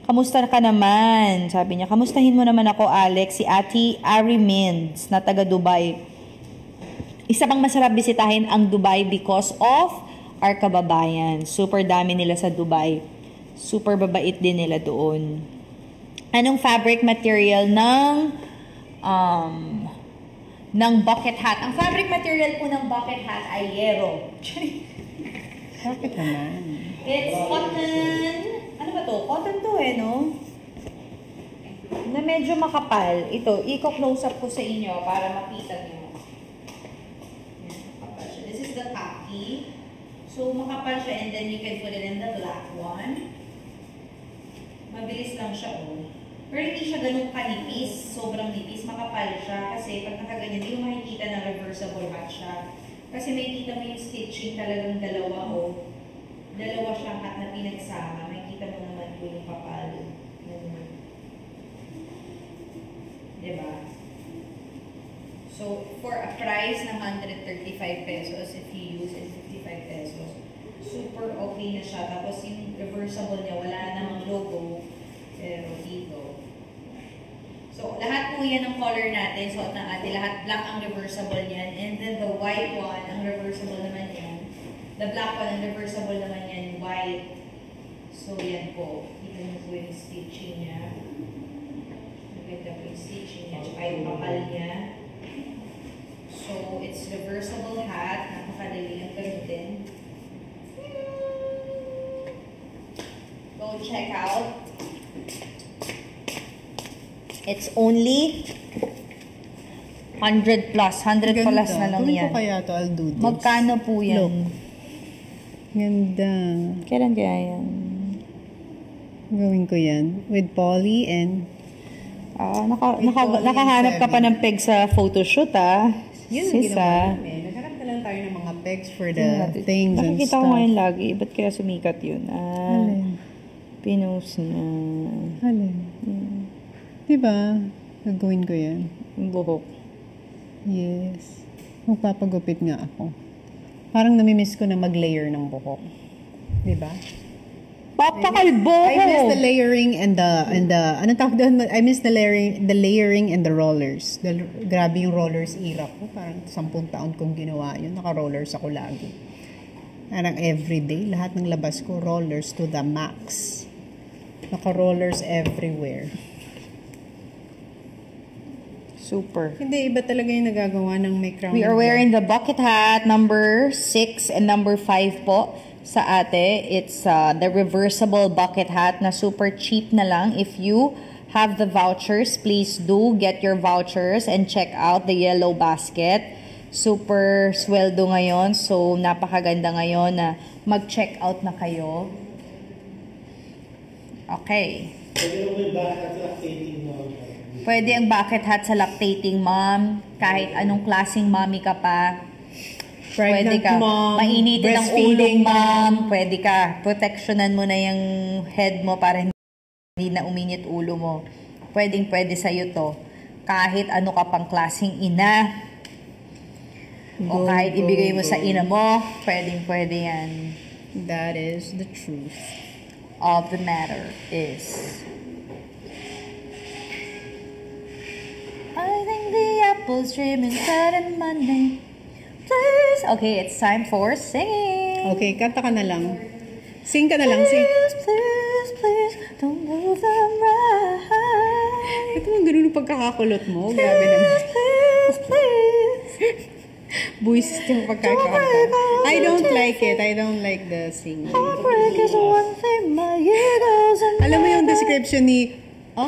Kamusta ka naman? Sabi niya, kamustahin mo naman ako, Alex, si Ate Ari Minds na taga Dubai. Isa pang masarap bisitahin ang Dubai because of our kababayan. Super dami nila sa Dubai. Super babait din nila doon. Anong fabric material ng bucket hat? Ang fabric material po ng bucket hat ay yero. Bakit naman? It's cotton. Ano ba to? Cotton to no? Na medyo makapal. Ito, i-close up ko sa inyo para makita nyo. Makapal siya. This is the khaki. So, makapal siya and then you can put it in the black one. Mabilis lang siya, Pero hindi siya ganun kanipis. Sobrang nipis. Makapal siya. Kasi pag nakaganyan, hindi mo makikita na reversible hat siya. Kasi may kita mo yung stitching talagang dalawa, Dalawa siyang hat na pinagsama. Makikita mo naman po yung kapal. Diba? So, for a price na 135 pesos, if you use it 55 pesos, super okay na siya. Tapos yung reversible niya, wala namang logo. Pero dito. So, lahat po yan ang color natin. So, lahat black ang reversible niyan. And then the white one, ang reversible naman yan. The black one, ang reversible naman yan, white. So, yan po. Kita niyo po yung stitching niya. Maganda po yung stitching niya. Tsaka yung kapal niya. So, it's reversible hat. Napakadali ang gamitin. Go check out. It's only 100 plus. 100 plus na lang Gawin yan. ko kaya to, I'll do this. Magkano po yan? Look. Ganda. Kailan kaya yan? Gawin ko yan. With poly and... nakahanap ka pa ng peg sa photoshoot, Yun ang Sis, ginawa namin. Naghanap na lang tayo ng mga pegs for the things and Nakikita stuff. ko ngayon lagi. Ba't kaya sumikat yun? Alin? Pinost na. Alin? Diba? Gagawin ko yan. Yung buhok. Yes. Magpapagupit nga ako. Parang namimiss ko na mag-layer ng buhok. Diba? Papakalbo I miss the layering and the anong tawag doon? I miss the layering and the rollers. Grabe yung rollers era ko. Parang 10 taon kong ginawa yun. Naka-rollers ako lagi. Parang everyday, lahat ng labas ko, rollers to the max. Naka-rollers everywhere. Super. Hindi, iba talaga yung nagagawa ng may crown. We are wearing the bucket hat number 6 and number 5 po sa ate. It's the reversible bucket hat na super cheap na lang. If you have the vouchers, please do get your vouchers and check out the yellow basket. Super sweldo ngayon. So, napakaganda ngayon na mag-check out na kayo. Okay. Pwede ang bucket hat sa lactating mom. Kahit anong klaseng mommy ka pa. Pwede ka. Mom, Mainitin ang breastfeeding ulong mom. Pwede ka. Protectionan mo na yung head mo para hindi na uminit ulo mo. Pwede sa'yo to. Kahit ano ka pang klaseng ina. O kahit ibigay mo sa ina mo. Pwede yan. That is the truth. Of the matter is... I think the apple's dreaming sad on Monday. please. Okay, it's time for singing. Okay, kanta ka na lang. Sing ka na lang, sing. Please, please, please, don't move them right. Ito ang ganun yung pagkakakulot mo. Grabe naman. Please, please. Buisit yung pagkakakanta. I don't like it. I don't like the singing. Heartbreak is one thing my ego's and Alam mo yung description ni... I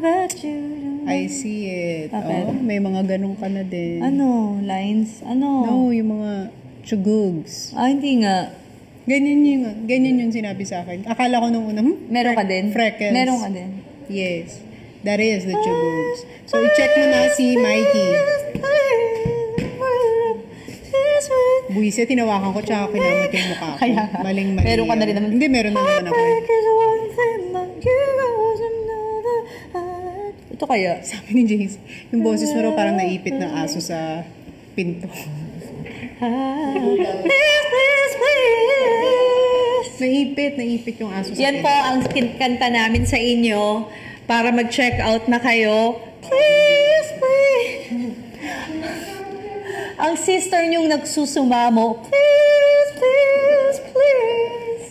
bet you do. I see it. Bakit? Oh, may mga ganun ka na din. Ano? Lines? Ano? No, yung mga chugugs. Hindi nga. Ganyan yung sinabi sa akin. Akala ko nung una, Meron ka din? freckles. Meron ka din. Yes. That is the chugugs. So, i-check mo na si Mikey. Buwise, tinawakan ko tsaka kinamot yung mukha ko. Kaya nga. Maling-mali. Meron ka na rin naman. Hindi, meron na naman ako. Ito kaya? Sabi ni Jace, yung boses mo raw parang naipit ng aso sa pinto. Naipit yung aso sa Yan pinto. po ang kanta namin sa inyo para mag-check out na kayo. Please, please. Ang sister niyong nagsusumamo. Please, please, please.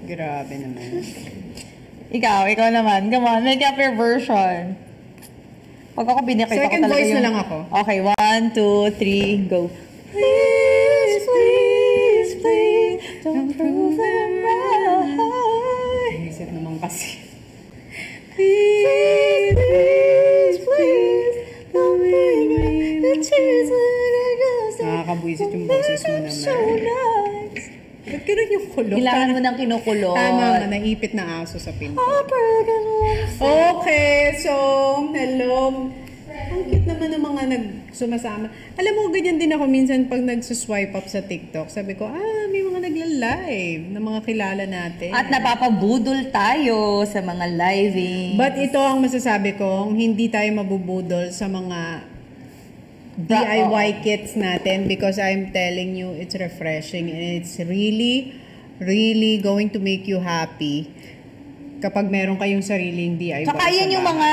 Grabe naman. Ikaw naman. Come on, make up your version. Pag ako binakita ko Second talaga voice yung... na lang ako. Okay, 1, 2, 3, go. Please, please, please, don't prove them right. Isip naman kasi. Please, please, please, don't bring me the tears that I just Nakakabwisit yung boses mo naman. so nice. Ba't ganun yung kulot? Kailangan mo ng kinukulot. Tama, naipit na aso sa pinto. Heartbreak is one Okay, so, hello. Ang cute naman ng mga nagsumasama. Alam mo, ganyan din ako minsan pag nagsuswipe up sa TikTok. Sabi ko, may mga nagla-live ng mga kilala natin. At napapabudol tayo sa mga living. But ito ang masasabi ko, hindi tayo mabubudol sa mga DIY kits natin because I'm telling you, it's refreshing and it's really, really going to make you happy kapag meron kayong sariling DIY. Saka yan yung mga,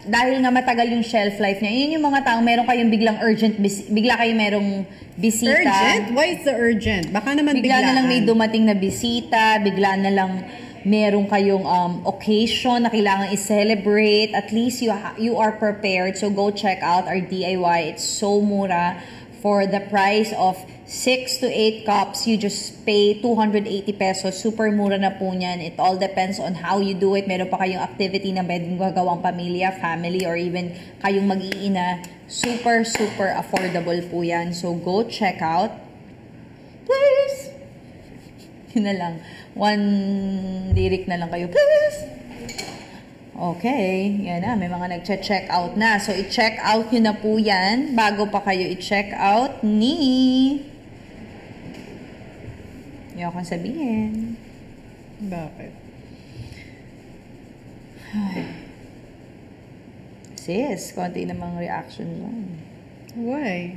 dahil nga matagal yung shelf life niya, yun yung mga taong meron kayong biglang urgent, bigla kayong merong bisita. Urgent? Why is the urgent? Baka naman Bigla na lang may biglaan. dumating na bisita, bigla na lang meron kayong occasion na kailangan i-celebrate. At least you are prepared. So go check out our DIY. It's so mura. For the price of 6 to 8 cups, you just pay 280 pesos. Super mura na po niyan. It all depends on how you do it. Meron pa kayong activity na pwedeng gagawang pamilya, family, or even kayong mag-iina. Super, super affordable po yan. So go check out. Please! Yun na lang. One lyric na lang kayo. Please! Okay. Yan na. May mga nag-check out na. So, i-check out nyo na po yan bago pa kayo i-check out ni... Yung akong sabihin. Bakit? Sis, konti namang reaction lang. Why?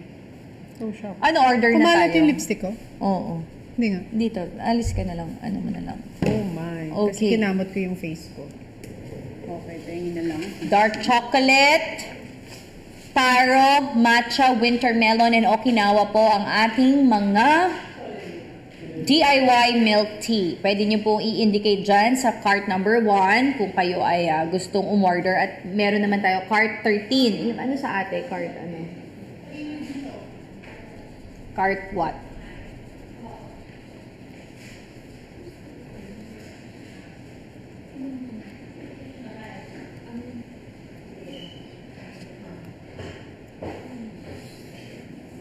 So shocked. Ano, order na Kumalat tayo? yung lipstick ko? Oo. Hindi nga. Dito, alis ka na lang. Ano mo na lang. Oh my. Kasi Okay. kinamot ko yung face ko. Okay, tingin na lang. Dark chocolate, taro, matcha, winter melon, and Okinawa po ang ating mga DIY milk tea. Pwede nyo pong i-indicate dyan sa cart number 1 kung kayo ay gustong umorder. At meron naman tayo cart 13. Yung ano sa ate? Cart ano? Cart what?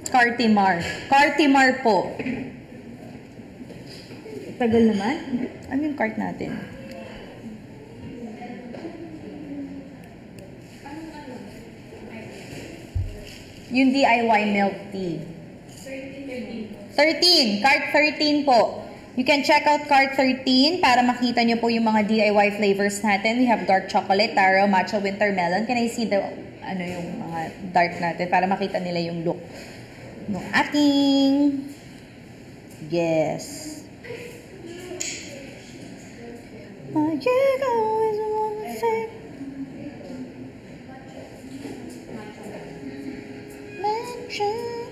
Cartimar. Cartimar po. Tagal naman. Ano yung cart natin? Yung DIY milk tea. 13. Cart 13 po. You can check out cart 13 para makita nyo po yung mga DIY flavors natin. We have dark chocolate, taro, matcha, winter melon. Can I see the, ano yung mga dark natin para makita nila yung look ng ating, yes. My ego is one thing. Mention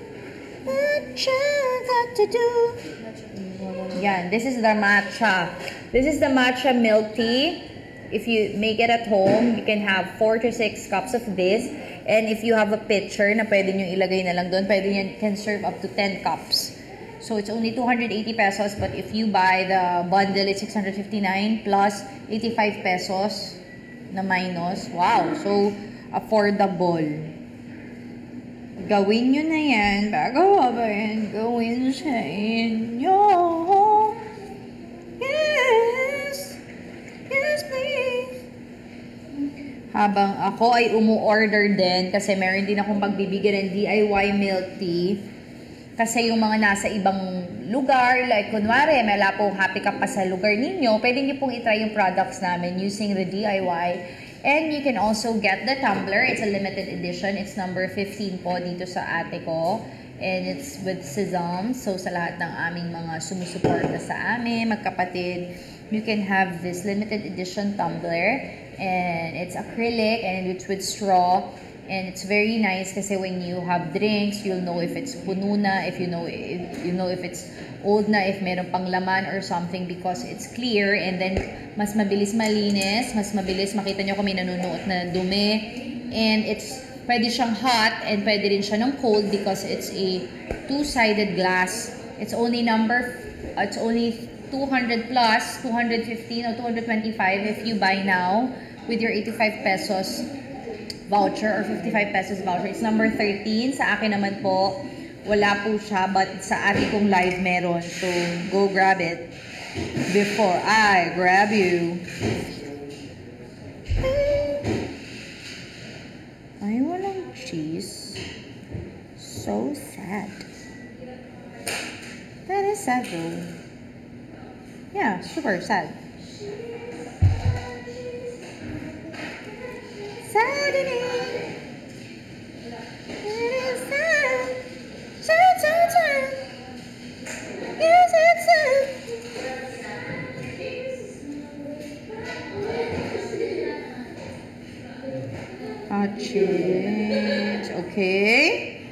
Yan, this is the matcha. This is the matcha milk tea. If you make it at home, you can have 4 to 6 cups of this. And if you have a pitcher na pwede nyo ilagay na lang doon, pwede nyo can serve up to 10 cups. So it's only 280 pesos, but if you buy the bundle, it's 659 plus 85 pesos na minus. Wow, so affordable. Gawin nyo na yan bago ba yan gawin sa inyo. Yes, yes please. Habang ako ay umu-order din kasi meron din akong pagbibigyan ng DIY milk tea. Kasi yung mga nasa ibang lugar, like kunwari, may wala pong happy cup pa sa lugar ninyo, pwede niyo pong itry yung products namin using the DIY. And you can also get the tumbler. It's a limited edition. It's number 15 po dito sa ate ko. And it's with Sesame. So sa lahat ng aming mga sumusuporta sa amin, magkapatid, you can have this limited edition tumbler. And it's acrylic and it's with straw. And it's very nice kasi when you have drinks, you'll know if it's puno na, if you know if it's old na, if meron pang laman or something because it's clear and then mas mabilis malinis, mas mabilis makita nyo kung may nanunuot na dumi. And it's pwede siyang hot and pwede rin siya ng cold because it's a two-sided glass. It's only 200 plus, 215 or 225 if you buy now with your 85 pesos voucher or 55 pesos voucher. It's number 13. Sa akin naman po, wala po siya, but sa ating kong live meron. So, go grab it before I grab you. Ay, walang cheese. So sad. That is sad though. Yeah, super sad. Saddening. It is sad. Sad, sad, sad. Yes, it's sad. Cheers. Okay.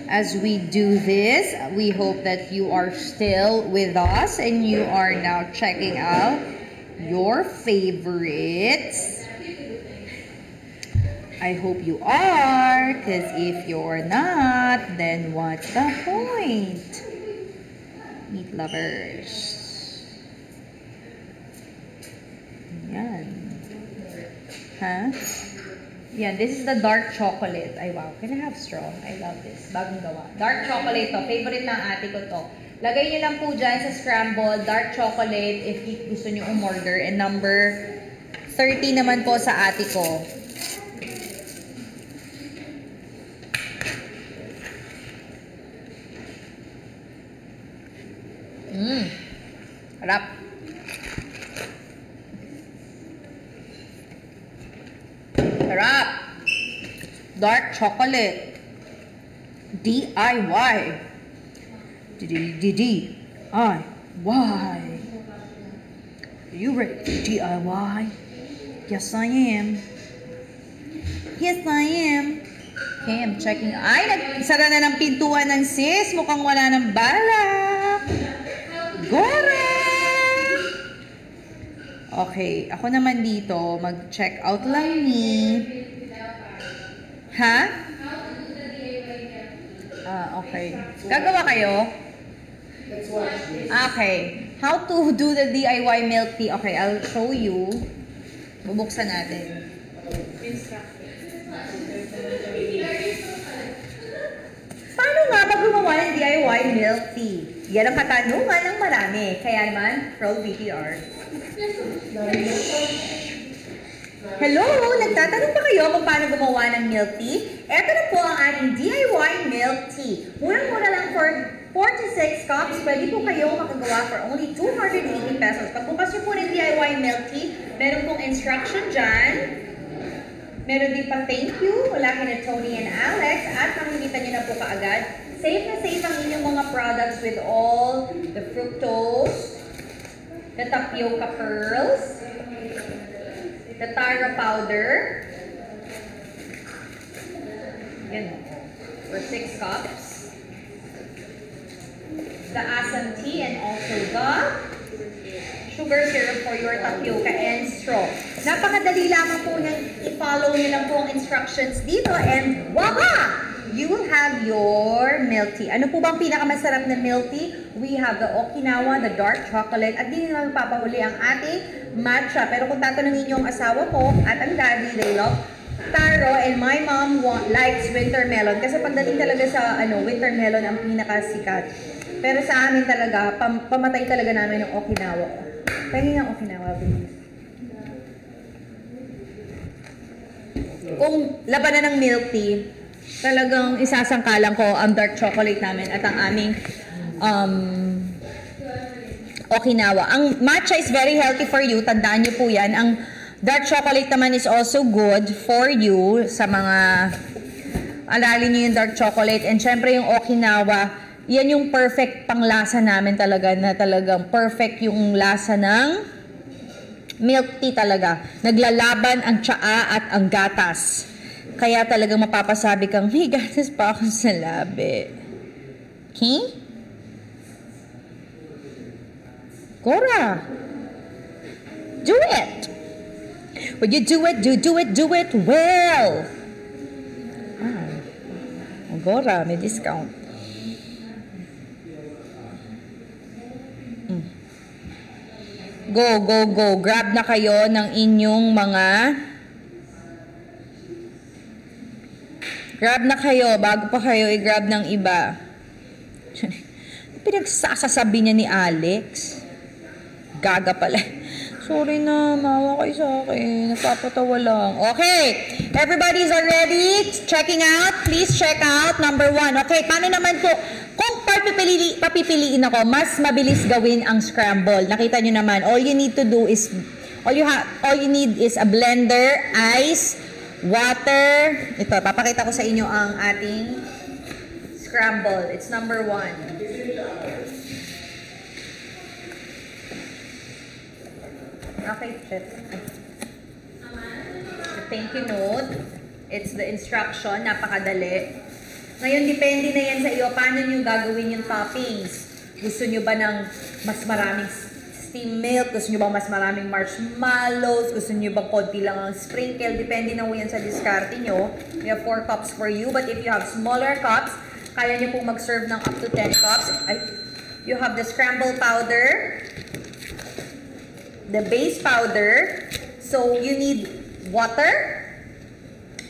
As we do this, we hope that you are still with us and you are now checking out your favorites. I hope you are, because if you're not, then what's the point? Meat lovers. Yan. Huh? Yan, this is the dark chocolate. Ay, wow. Can I have straw? I love this. Bagong gawa. Dark chocolate to. Favorite ng ate ko to. Lagay niyo lang po dyan sa scramble, dark chocolate, if gusto niyo umorder. And number 30 naman po sa ate ko. Harap. Harap. Dark chocolate. DIY. DIY. Are you ready for DIY? Yes, I am. Yes, I am. Okay, I'm checking. Ay, nagsara na ng pintuan ng sis. Mukhang wala ng balak. Gora! Okay, ako naman dito, mag-check out lang ni... Ha? Okay. Gagawa kayo? Okay. How to do the DIY milk tea? Okay, I'll show you. Bubuksan natin. Paano nga ba gumawa ng DIY milk tea? Yan ang katanungan ng marami. Kaya naman, roll VTR. Hello! Nagtatanong ba kayo kung paano gumawa ng milk tea? Ito na po ang ating DIY milk tea. Murang-mura lang for 4 to 6 cups. Pwede po kayo makagawa for only 280 pesos. Pagbukas nyo po ng DIY milk tea, meron pong instruction dyan. Meron din pa thank you mula kina Tony and Alex. At makikita nyo na po kaagad. Safe na safe ang inyong mga products with all the fructose, the tapioca pearls, the taro powder. Yan. For 6 cups. the asam tea, and also the sugar syrup for your tapioca and straw. Napakadali lamang po niyan. I-follow niyo lang po ang instructions dito and voila! You will have your milk tea. Ano po bang pinakamasarap na milk tea? We have the Okinawa, the dark chocolate, at di naman papahuli ang ating matcha. Pero kung tatanungin niyo ang asawa ko at ang daddy, they love taro, and my mom likes winter melon. Kasi pagdating talaga sa winter melon ang pinakasikat. Pero sa amin talaga, pamatay talaga namin yung Okinawa. Pahingin ang Okinawa, please. Kung labanan ng milk tea, talagang isasangkalan ko ang dark chocolate namin at ang aming Okinawa. Ang matcha is very healthy for you. Tandaan niyo po yan. Ang dark chocolate naman is also good for you sa mga alali niyo yung dark chocolate. And syempre yung Okinawa, yan yung perfect panglasa namin talaga, na talagang perfect yung lasa ng milk tea talaga. Naglalaban ang tsaa at ang gatas. Kaya talagang mapapasabi kang, may gatas pa ako sa labi. Okay? Cora, do it! When you do it well! Cora, may discount. Go, go, go. Grab na kayo ng inyong mga... Grab na kayo bago pa kayo i-grab ng iba. Pinagsasasabi niya ni Alex. Gaga pala. Sorry na, mawa kayo sa akin. Nagpapatawa lang. Okay, everybody's already checking out. Please check out number 1. Okay, paano naman po? Kung papipiliin ako, mas mabilis gawin ang scramble. Nakita nyo naman, all you need is a blender, ice, water. Ito, papakita ko sa inyo ang ating scramble. It's number 1. Okay, chef. The thank you note. It's the instruction. Napakadali. Ngayon, depende na yan sa iyo. Paano nyo gagawin yung toppings? Gusto nyo ba ng mas maraming steam milk? Gusto nyo ba mas maraming marshmallows? Gusto nyo ba konti lang ang sprinkle? Depende na yan sa diskarte nyo. We have 4 cups for you. But if you have smaller cups, kaya nyo pong mag-serve ng up to 10 cups. You have the scramble powder, the base powder. So, you need water,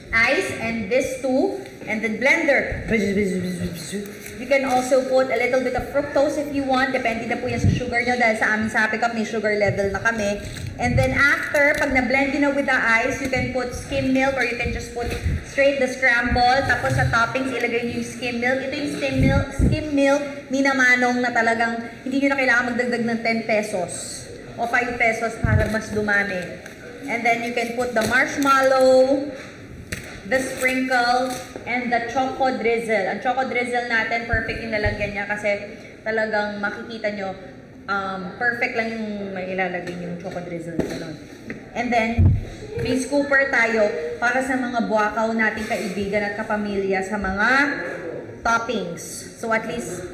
ice, and this too. And then blender. You can also put a little bit of fructose if you want. Depende na po yan sa sugar nyo. Dahil sa amin sa Happy Cup, may sugar level na kami. And then after, pag na-blend nyo na with the ice, you can put skim milk or you can just put straight the scramble. Tapos sa toppings, ilagay nyo yung skim milk. Ito yung skim milk, minamanong na talagang hindi nyo na kailangan magdagdag ng 10 pesos o 5 pesos para mas dumami. And then you can put the marshmallow, the sprinkle, and the choco drizzle. Ang choco drizzle natin, perfect yung lalagyan niya kasi talagang makikita nyo, perfect lang yung may ilalagay yung choco drizzle. And then, may scooper tayo para sa mga buwakaw nating kaibigan at kapamilya sa mga toppings. So at least,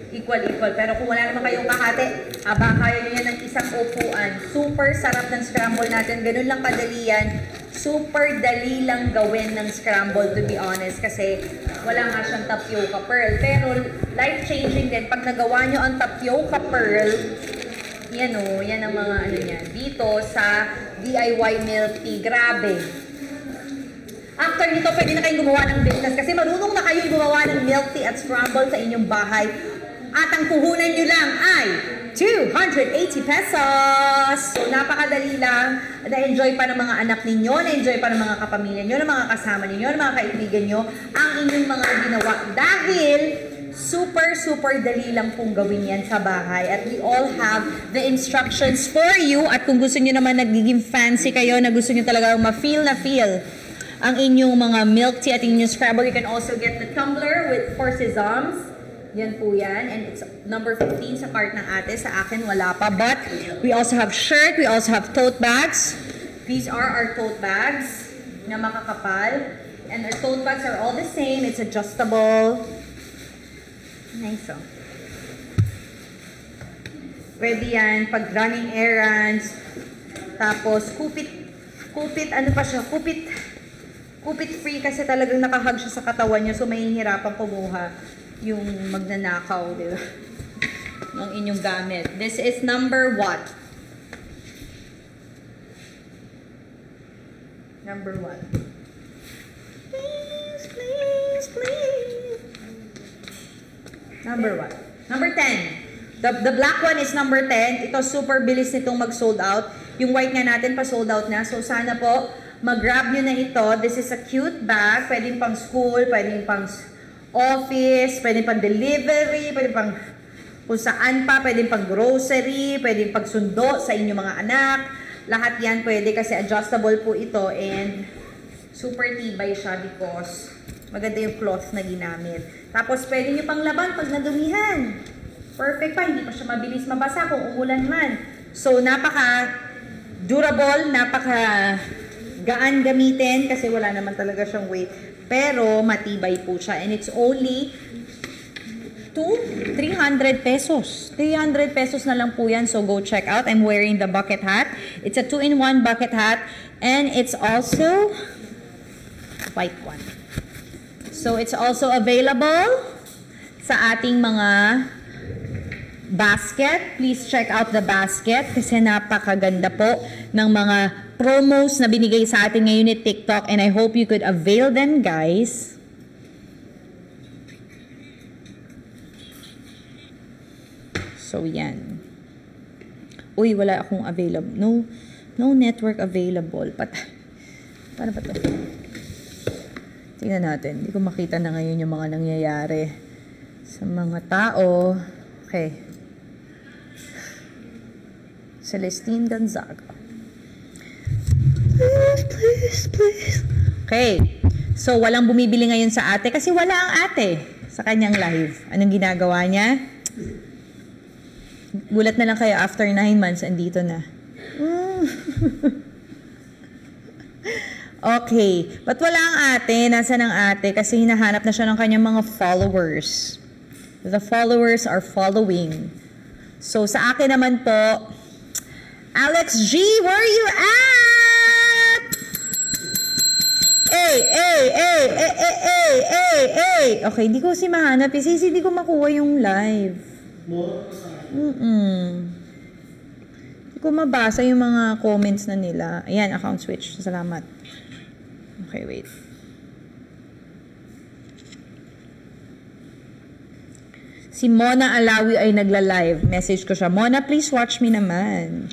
equal. Pero kung wala naman kayong kahati, kaya nyo yan ng isang upuan. Super sarap ng scramble natin. Ganun lang kadali yan. Super dali lang gawin ng scramble, to be honest. Kasi wala nga siyang tapioca pearl. Pero life-changing din. Pag nagawa nyo ang tapioca pearl, yan ang mga niya. Dito sa DIY milk tea. Grabe. After nito, pwede na kayong gumawa ng business kasi marunong na kayong gumawa ng milk tea at scramble sa inyong bahay. At ang puhunan nyo lang ay 280 pesos! So, napakadali lang. Na-enjoy pa ng mga anak ninyo, na-enjoy pa ng mga kapamilya nyo, ng mga kasama ninyo, ng mga kaibigan nyo, ang inyong mga ginawa. Dahil, super dali lang pong gawin yan sa bahay. At we all have the instructions for you. At kung gusto nyo naman nagiging fancy kayo, na gusto nyo talaga ma-feel ang inyong mga milk tea at inyong scramble, you can also get the tumbler with 4 sesams. Yan po yan. And it's number 15 sa cart ng ate. Sa akin, wala pa. But we also have shirt. We also have tote bags. These are our tote bags na makakapal. And our tote bags are all the same. It's adjustable. Nice, oh. Pwede yan pag running errands. Tapos, kupit, ano pa siya? Kupit free kasi talagang nakahag siya sa katawan niya. So, mahihirapan kumuha yung magnanakaw, di ba? Ng inyong gamit. This is number what? Number what? Please, please, please. Number what? Number 10. The black one is number 10. Ito super bilis nitong mag-sold out. Yung white nga natin pa sold out na. So sana po mag-grab nyo na ito. This is a cute bag. Pwedeng pang school, pwedeng pang office, pwedeng pang delivery, pwedeng pang kung saan pa, pwedeng pang grocery, pwedeng pang sundo sa inyong mga anak. Lahat yan pwede kasi adjustable po ito and super tibay siya because maganda yung cloth na ginamit. Tapos pwede nyo pang laban pag nadumihan. Perfect pa, hindi pa siya mabilis mabasa kung umulan man. So napaka durable, napaka gaan gamitin kasi wala naman talaga siyang weight. Pero matibay po siya and it's only 300 pesos. 300 pesos na lang po yan. So go check out. I'm wearing the bucket hat. It's a 2-in-1 bucket hat and it's also white one. So it's also available sa ating mga basket. Please check out the basket kasi napakaganda po ng mga promos na binigay sa atin ngayon ni TikTok and I hope you could avail them, guys. So, yan. Uy, wala akong available. No network available. Paano ba ito? Tingnan natin. Hindi ko makita na ngayon yung mga nangyayari sa mga tao. Okay. Celestine Gonzaga. Please. Okay. So, walang bumibili ngayon sa ate kasi wala ang ate sa kanyang live. Anong ginagawa niya? Gulat na lang kayo after 9 months, andito na. Okay. Ba't wala ang ate? Nasaan ang ate? Kasi hinahanap na siya ng kanyang mga followers. The followers are following. So, sa akin naman po, Alex G, where are you at? Okay, hindi ko si mahanap. Kasi hindi ko makuha yung live. Hindi ko mabasa yung mga comments na nila. Ayan, account switch. Salamat. Okay, wait. Si Mona Alawi ay nagla-live. Message ko siya, Mona, please watch me naman.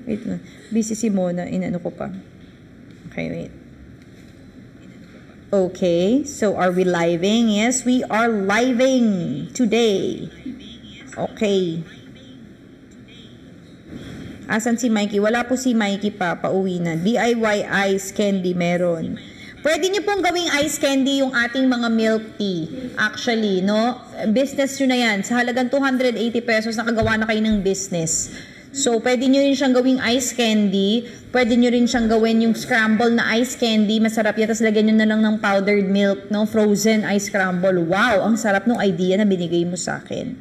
Wait lang. Busy si Mona. Inano ko pa. Okay, wait. Okay, so are we living? Yes, we are living today. Okay. Asan si Mikey? Wala po si Mikey pa. Pauwi na. DIY ice candy meron. Pwede nyo pong gawing ice candy yung ating mga milk tea. Actually, no? Business nyo na yan. Sa halagang 280 pesos, nakagawa na kayo ng business. So, pwede nyo rin siyang gawing ice candy. Pwede nyo rin siyang gawin yung scramble na ice candy. Masarap yan. Tapos lagyan nyo na lang ng powdered milk, no? Frozen ice scramble. Wow! Ang sarap ng idea na binigay mo sa akin.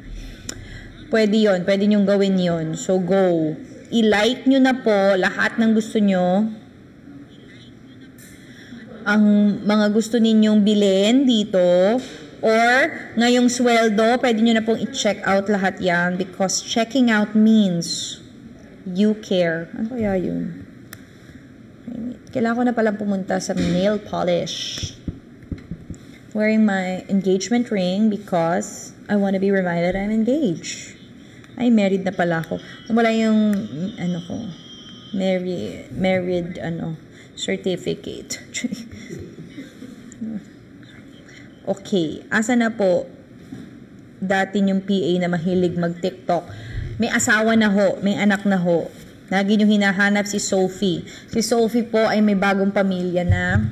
Pwede yon. Pwede nyo gawin yon. So, go. I-like nyo na po lahat ng gusto nyo. Ang mga gusto ninyong bilhin dito or ngayong sweldo, pwede nyo na pong i-check out lahat yan because checking out means you care. Ano kaya yun? Kailangan ko na palang pumunta sa nail polish. Wearing my engagement ring because I want to be reminded I'm engaged. Ay, married na pala ako. Wala yung, ano ko, married, certificate. Okay. Asa na po dati yung PA na mahilig mag-TikTok? May asawa na ho. May anak na ho. Lagi nyo hinahanap si Sophie. Si Sophie po ay may bagong pamilya na.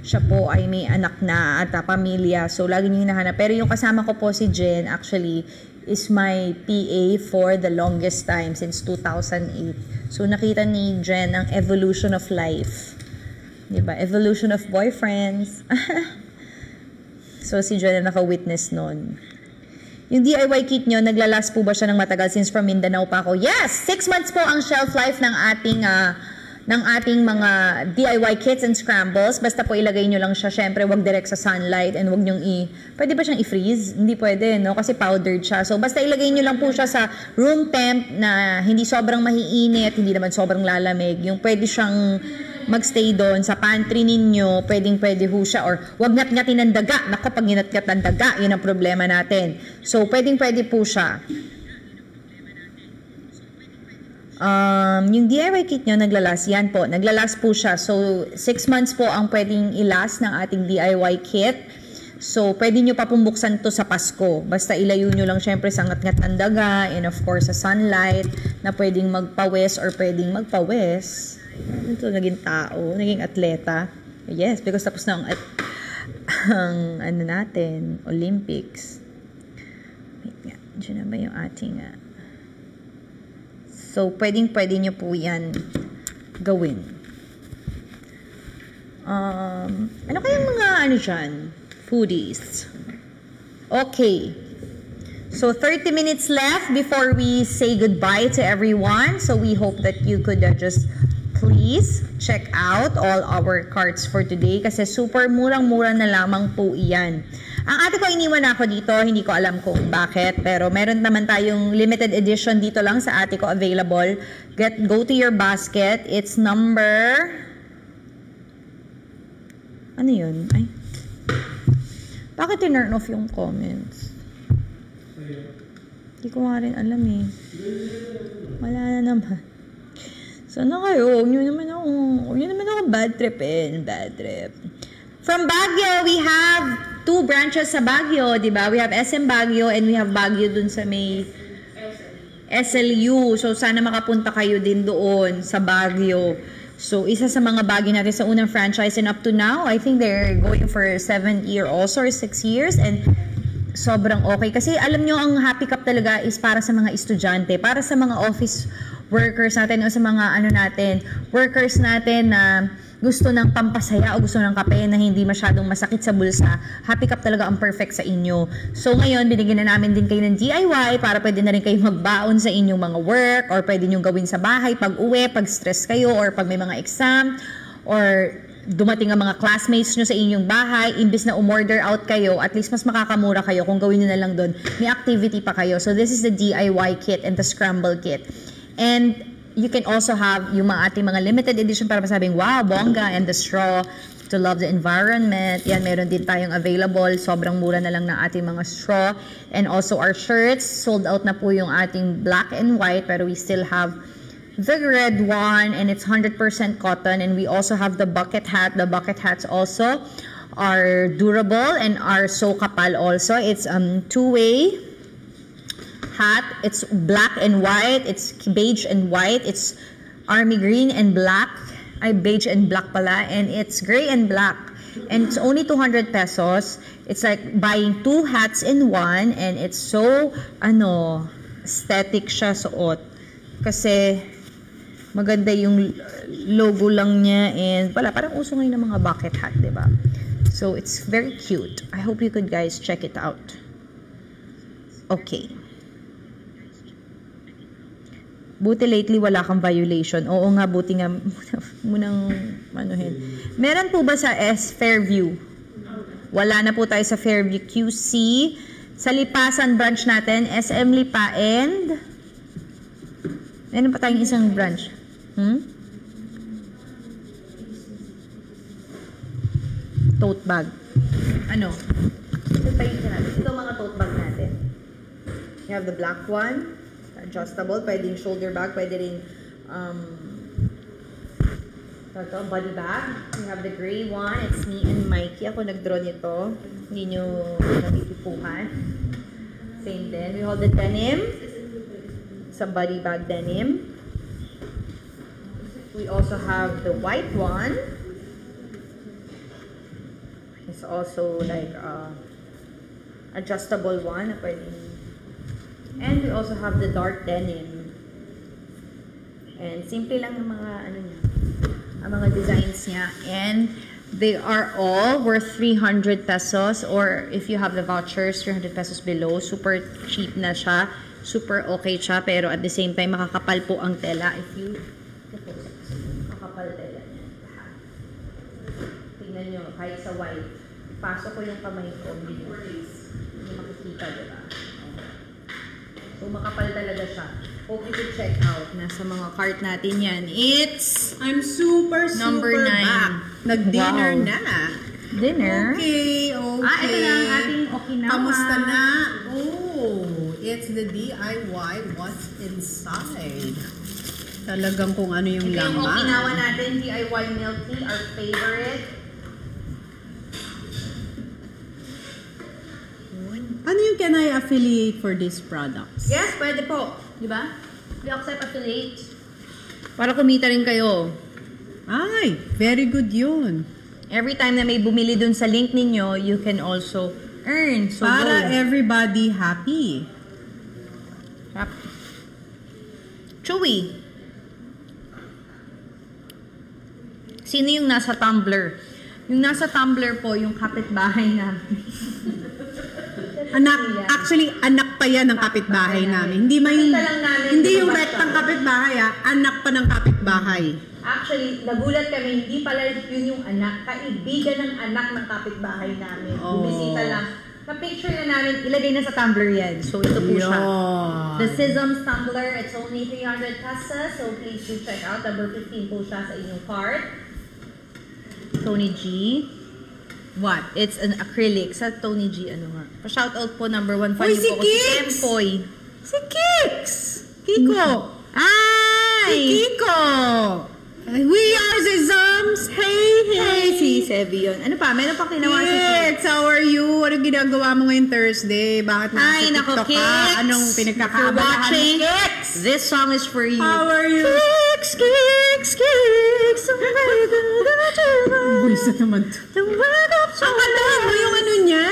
Siya po ay may anak na at pamilya. So, lagi nyo hinahanap. Pero yung kasama ko po si Jen, actually, is my PA for the longest time since 2008. So, nakita ni Jen ang evolution of life. Diba? Evolution of boyfriends. So, si Joanna naka-witness nun. Yung DIY kit nyo, naglalast po ba siya ng matagal since from Mindanao pa ako? Yes! 6 months po ang shelf life ng ating mga DIY kits and scrambles. Basta po ilagay nyo lang siya. Syempre, wag direct sa sunlight and wag nyong pwede ba siyang i-freeze? Hindi pwede, no? Kasi powdered siya. So, basta ilagay nyo lang po siya sa room temp na hindi sobrang mahiinit, hindi naman sobrang lalamig. Yung pwede siyang magstay doon sa pantry ninyo, pwede ho siya. Or wag ngat-ngatin ng daga. Naku, pag ginat-ngat ng daga, yun ang problema natin. So, pwede po siya. Yung DIY kit nyo, naglalas. Yan po, naglalas po siya. So, 6 months po ang pwedeng ilas ng ating DIY kit. So, pwede nyo pa pumbuksan to sa Pasko. Basta ilayo nyo lang syempre sa ngat-ngat ng daga and of course sa sunlight na pwedeng magpawis or pwedeng magpawis. Ito, naging tao, naging atleta. Yes, because tapos na ang ano natin, Olympics. Wait nga, dyan na ba yung ating so, pwede nyo po yan gawin. Ano kayang mga dyan? Foodies. Okay. So, 30 minutes left before we say goodbye to everyone. So, we hope that you could just please check out all our carts for today kasi super murang-mura na lamang po iyan. Ang ate ko iniwan ako dito, hindi ko alam kung bakit, pero meron naman tayong limited edition dito lang sa ate ko available. Go to your basket. It's number... Ano yun? Ay. Bakit tinurn off yung comments? Hindi ko nga rin alam eh. Wala na naman. Sana kayo, huwag nyo naman ako bad tripin. Bad trip. From Baguio, we have 2 branches sa Baguio, di ba? We have SM Baguio and we have Baguio dun sa may SLU. So, sana makapunta kayo din doon sa Baguio. So, isa sa mga Baguio natin sa unang franchise and up to now, I think they're going for 7 year also or 6 years and sobrang okay. Kasi alam nyo, ang Happy Cup talaga is para sa mga estudyante, para sa mga office workers natin o sa mga workers natin na gusto ng pampasaya o gusto ng kape na hindi masyadong masakit sa bulsa. Happy Cup talaga ang perfect sa inyo. So ngayon, binigyan na namin din kayo ng DIY para pwede na rin kayo magbaon sa inyong mga work or pwede nyo gawin sa bahay pag uwi, pag stress kayo or pag may mga exam or dumating ang mga classmates nyo sa inyong bahay, imbis na umorder out kayo, at least mas makakamura kayo kung gawin nyo na lang doon. May activity pa kayo. So this is the DIY kit and the scramble kit. And you can also have yung mga ating mga limited edition para masabing, wow, bongga, and the straw to love the environment. Yan, meron din tayong available. Sobrang mura na lang ng ating mga straw. And also our shirts. Sold out na po yung ating black and white, pero we still have the red one, and it's 100% cotton. And we also have the bucket hat. The bucket hats also are durable and are so kapal also. It's two-way hat. It's black and white. It's beige and white. It's army green and black. Ay, beige and black pala. And it's gray and black. And it's only 200 pesos. It's like buying 2 hats in one. And it's so, aesthetic siya suot. Kasi, maganda yung logo lang niya. And, parang uso ngayon ng mga bucket hat, diba? So, it's very cute. I hope you could guys check it out. Okay. Buti lately wala kang violation. Oo nga, buti nga munang anuhin. Meron po ba sa Fairview? Wala na po tayo sa Fairview QC. Sa Lipasan branch natin, SM Lipa and meron pa tayong isang branch. Tote bag. Ito pa yung natin. Ito mga tote bag natin. You have the black one. Adjustable, pwedeng shoulder bag, pwede rin body bag. We have the gray one. It's me and Mikey. Ako nag-draw nito. Hindi nyo nabitipuhan. Same din. We have the denim. Some body bag denim. We also have the white one. It's also like adjustable one. Pwedeng. And we also have the dark denim. And simple lang ang mga ang mga designs niya. And They are all worth 300 pesos, or if you have the vouchers, 300 pesos below. Super cheap na siya. Super okay siya, pero at the same time, makakapal po ang tela. If you makakapal tela niya. Tingnan nyo, kahit sa white. Pasok ko yung kamay ko, hindi makikita, diba? So, makapal talaga siya. Hope you could check out. Nasa mga cart natin yan. It's I'm super number 9. back. Nag-dinner Wow. na. Dinner? Okay, okay. Ito na ang ating Okinawa. Kamusta na? Oh, it's the DIY What's Inside. Talagang kung ano yung Ito yung laman. Okinawa natin, DIY milk tea, our favorite. Ano yung can I affiliate for these products? Yes, pwede po. Di ba? We accept affiliates. Para kumita rin kayo. Ay, very good yun. Every time na may bumili dun sa link ninyo, you can also earn. So Para go. everybody happy. Chewy. Sino yung nasa Tumblr? Yung nasa Tumblr po, yung kapitbahay namin. Actually, anak pa yan ng kapitbahay namin. Hindi may, Nakita lang namin, hindi yung lumabas rektang siya. kapitbahay anak pa ng kapitbahay. Actually, nagulat kami, hindi pala yun yung anak, kaibigan ng anak ng kapitbahay namin. Oh. Bumisita lang. Na-picture na namin, ilagay na sa Tumblr yan. So, ito po siya. Yun. The Sism's Tumblr, it's only 300 pesos. So, please do check out. Number 15 po siya sa inyong cart. Tony G. What? It's an acrylic. Sa Tony G, ano nga. Pa-shoutout po, number 1 fan Uy, niyo si po ko, Kix! Tempoy. Si Kix! Kiko! Ay! Si Kiko! We are the Zums! Hey, hey! Si Sevi yun. Ano pa? Meron pa kinawa si Kix. Kix, how are you? Ano ginagawa mo ngayong Thursday? Bakit nasa Ay, nako, TikTok Kix! ka? Anong If you're pinagkakaabalahan watching, mo, Kix? this song is for you. How are you? Kix, Kix, Kix. Bulsa naman to. Ang kantahin mo yung ano niya.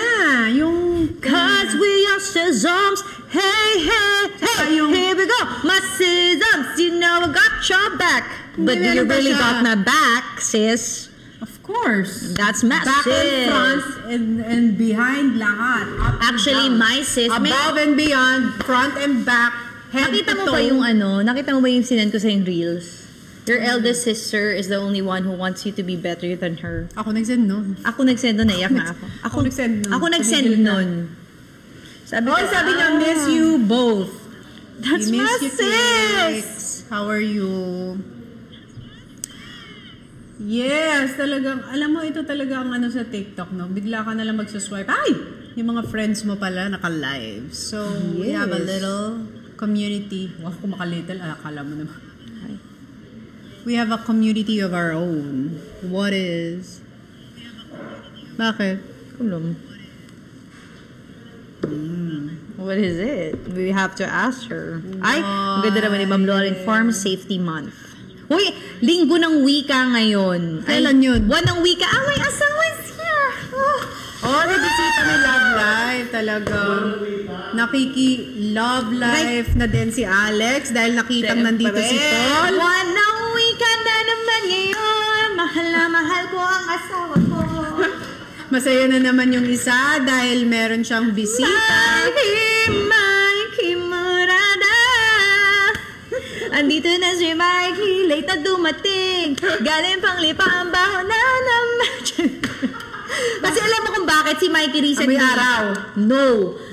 Yung... Cause we are Sisms. Hey, hey, hey. yung- Here we go. My Sisms. You know I got your back. But do Hindi, you meron pa really siya. got my back, sis? Of course. That's massive. Back and front and behind lahat. Up and Actually, down. my sis, Above and beyond, front and back, head nakita to mo toe. ba yung ano? Nakita mo ba yung sinend ko sa yung reels? Your eldest sister is the only one who wants you to be better than her. Ako nagsend nun. Ako nagsend nun, naiyak na ako. Ako nagsend nun. Ako nagsend Tumigil ka. nun. Sabi Oh, sabi niya, miss you both. That's We my miss you, sis! Kix. How are you? Yes, talagang, alam mo, ito talaga ang ano sa TikTok, no? Bigla ka nalang magsuswipe. Ay! Yung mga friends mo pala, naka-live. So, we have a Yes. little community. Wow, kung maka-little, akala mo naman. We have a community of our own. What is? Bakit? Kulong. What is it? We have to ask her. Ay, ang ganda naman ni Ma'am Lauren, Farm Safety Month. Uy, linggo ng wika ngayon. Kailan yun? Buwan ng wika. Ah, may asawa siya. Oh, nabisita may Love Life talaga. Nakiki-Love Life na din si Alex dahil nakitang nandito si Paul. Buwan ng wika na naman ngayon. Mahal na mahal ko ang asawa ko. Masaya na naman yung isa dahil meron siyang bisita. Mikey Murada. Andito na si Mikey, late na dumating. Galing pang lipa ang baho na naman. Kasi alam mo kung bakit si Mikey recently. Amoy araw. No.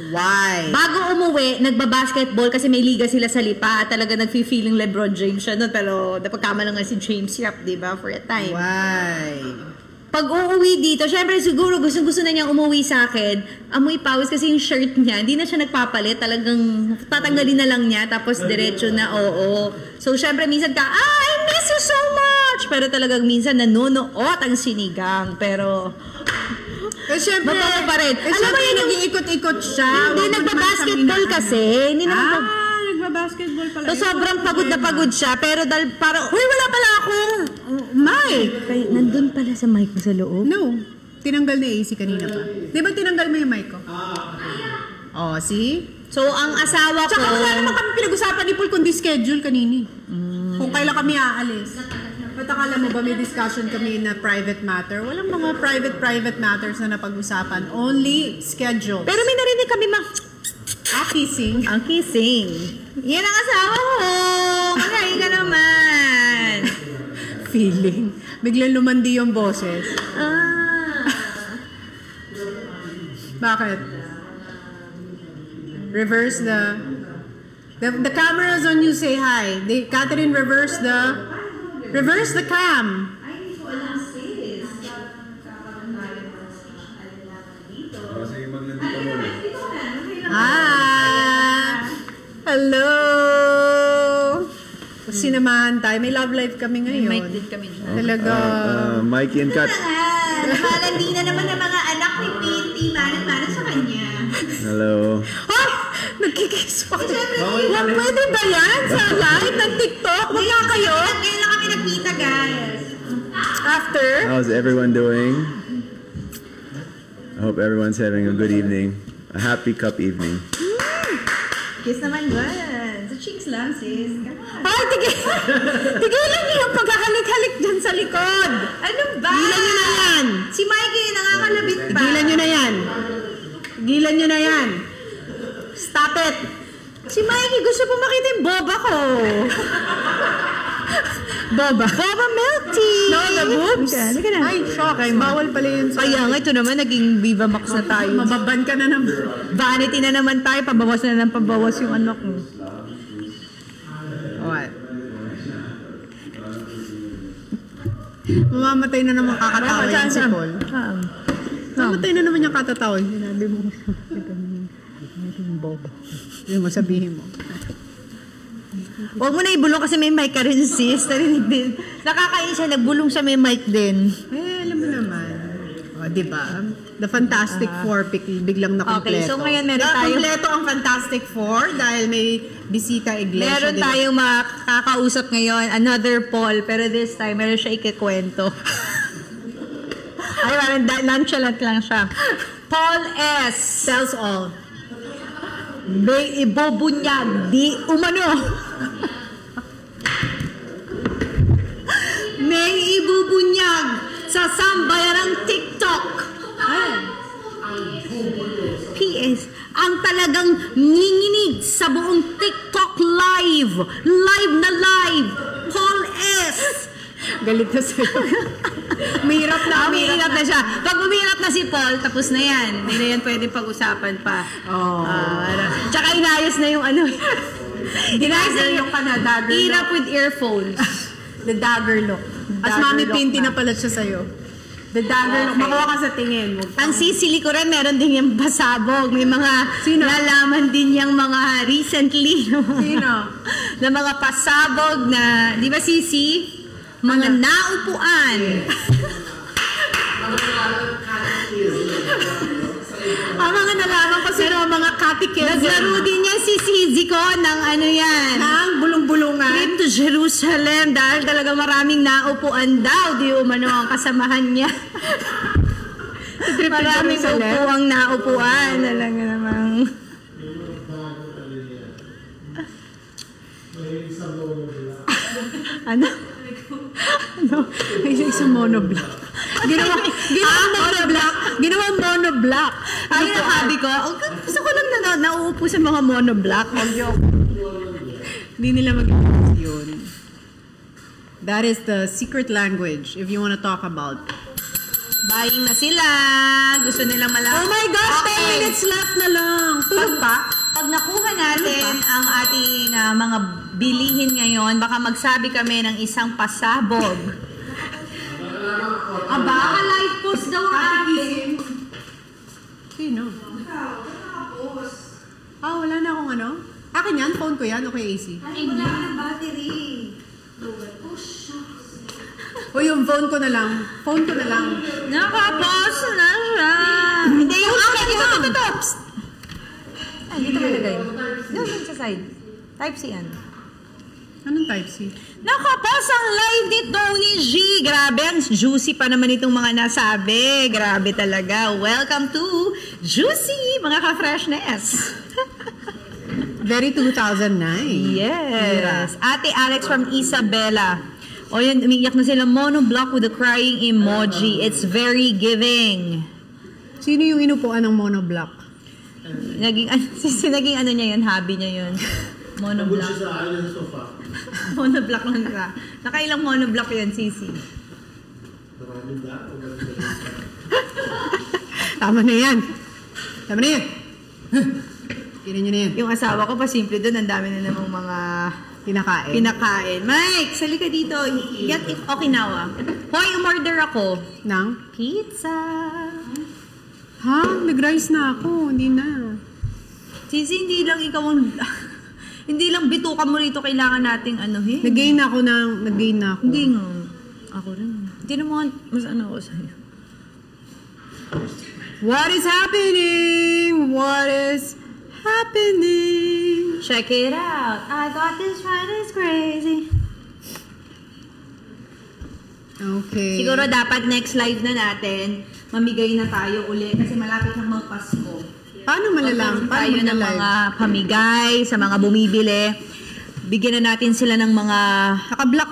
Why? Bago umuwi, nagbabasketball kasi may liga sila sa lipa at talaga nag-feeling LeBron James siya nun. Pero napagkama lang nga si James Yap, di ba? For a time. Why? Pag uuwi dito, syempre siguro gusto na niyang umuwi sa akin. Amoy pawis kasi yung shirt niya. Hindi na siya nagpapalit. Talagang tatanggalin na lang niya. Tapos diretso na, oo. So syempre minsan ka, I miss you so much! Pero talagang minsan nanonoot ang sinigang. Pero Siyempre, mabango pa rin. Alam mo yun yung... nag-iikot-ikot siya. Hindi, Huwag mo naman nagbabasketball siyang kasi. Hindi naman nagbabasketball pala. So sobrang pagod na pagod siya. Pero dahil parang, uy, wala pala akong mic. Kaya, nandun pala sa mic mo sa loob. No. Tinanggal na AC kanina pa. Di ba tinanggal mo yung mic ko? Oh, see? So, ang asawa ko... Tsaka wala naman kami pinag-usapan ni Paul kundi schedule kanini. Kung kailan kami aalis. Bakit akala mo ba may discussion kami na private matter? Walang mga private matters na napag-usapan. Only schedule. Pero may narinig kami kissing. Ang kissing. Yan ang asawa mo. Magaling ka naman. Feeling. Biglang lumandi yung boses. Bakit? Reverse the camera is on you, say hi. Catherine, reverse the cam. Hello! Sinamahan tayo. May love life kami ngayon. May mic din kami dyan. Talaga. Mikey and Kat. Nakalandi na naman ng mga anak ni Pinty. Manang-mana sa kanya. Hello. Ay! Nagkikiss pa. Pwede ba yan? Sa live ng TikTok? Wala kayo? Ngayon lang kami nagkita, guys. After? How's everyone doing? I hope everyone's having a good evening. A happy cup evening. Kiss naman, good. Sa cheeks lang, sis. Ay, tigilan niyo yung paghahalik-halik dyan sa likod. Ano ba? Tigilan niyo na yan. Si Mikey, nakakalabit pa. Tigilan niyo na yan. Tigilan niyo na yan. Stop it. Si Mikey, gusto po makita yung boba ko. Boba milk tea. No, the boobs. Halika na. Ay, shock. Bawal pala yun. Kaya nga, ito naman, naging Viva Max na tayo. Mababan ka na naman. Vanity na naman tayo. Pabawas na ng pabawas yung anak mo. What? Mamamatay na naman kakatawin yan si Paul. Mamamatay na naman yung katatawin. Sinabi mo. Boba. Yun mo, sabihin mo. Huwag mo na ibulong kasi may mic ka rin, sis. Narinig din. Nakakain siya, nagbulong siya, may mic din. Alam mo naman. O, diba? The Fantastic Four, biglang nakumpleto. Okay, so ngayon meron tayo. Nakumpleto ang Fantastic Four dahil may bisita iglesia. Meron tayong makakausap ngayon, another Paul, pero this time, meron siya ikikwento. Ay, parang nonchalant lang siya. Paul S. Tells all. May ibobunyag, di umano. May ibubunyag sa sambayarang TikTok. PS, ang talagang nginginig sa buong TikTok live. Live na live. Paul S. Galit na sa'yo. Umirap na. Umirap na siya. Pag umirap na si Paul, tapos na yan. Hindi na yan pwede pag-usapan pa. Tsaka inayos na yung ano. Inayos na yung dagger look. Irap with earphones. The dagger look. As Mami Pinty na pala siya sa'yo. The dagger look. Makuha ka sa tingin. Ang sisili ko rin, meron din yung pasabog. May mga nalaman din yung mga recently. Sino? Na mga pasabog na, di ba Sisi? Mga naupuan. Ang mga nalaman kasi mga catechism. Naglaro din yan si Siziko ng ano yan. Ng bulong-bulungan. Trip to Jerusalem dahil talaga maraming naupuan daw. Di umano ang kasamahan niya. Maraming upuang naupuan. Talaga namang... Ano? May isang monoblock. Ginawang monoblock. Ay, sabi ko, gusto ko lang nauupo sa mga monoblock. Hindi nila mag-iwas yun. That is the secret language if you want to talk about. Buying na sila. Gusto nilang malaman. Oh my gosh, Okay. 10 minutes left na lang. Tulog pa? Pag nakuha natin ang ating mga bilihin ngayon, baka magsabi kami ng isang pasabog. Aba, live post daw ang ating. Sino? Wala na akong ano. Akin yan, phone ko yan. Okay, AC. Ay, wala na battery. O yung phone ko na lang. Phone ko na lang. Nakapos na siya. Hindi, yung akin yun. Ay, dito ka lagay. Doon sa side. Type C yan. Anong type C? Nakapos ang live ni Tony G. Grabe, ang juicy pa naman itong mga nasabi. Grabe talaga. Welcome to Juicy, mga ka-freshness. Very 2009. Yes. Ate Alex from Isabela. O yan, umiiyak na sila. Monoblock with a crying emoji. It's very giving. Sino yung inupuan ng monoblock? Naging ano niya yun, hobby niya yun. Monoblock. Nabul siya sa akin sa sofa. Monoblock lang siya. Nakailang monoblock yun, Sisi? Maraming daan. Tama na yan. Tama na yan. Kinin nyo na yan. Yung asawa ko pa simple doon, ang dami na namang mga pinakain. Mike, sali ka dito. Get it Okinawa. Hoy, umorder ako. Nang? Pizza. Ha? Nag-rice na ako. Hindi na. Sisi, hindi lang ikaw ang... hindi lang bitukan mo rito kailangan nating anuhin. Nag-gain na ako. Hindi nga. Ako rin. Hindi naman, mas ano ako sa'yo. What is happening? What is happening? Check it out. I got this right, it's crazy. Okay. Siguro dapat next live na natin, mamigay na tayo uli kasi malapit ng magpasko. Paano malalaman? Magkaroon tayo ng mga pamigay sa mga bumibili. Bigyan na natin sila ng mga Naka-block.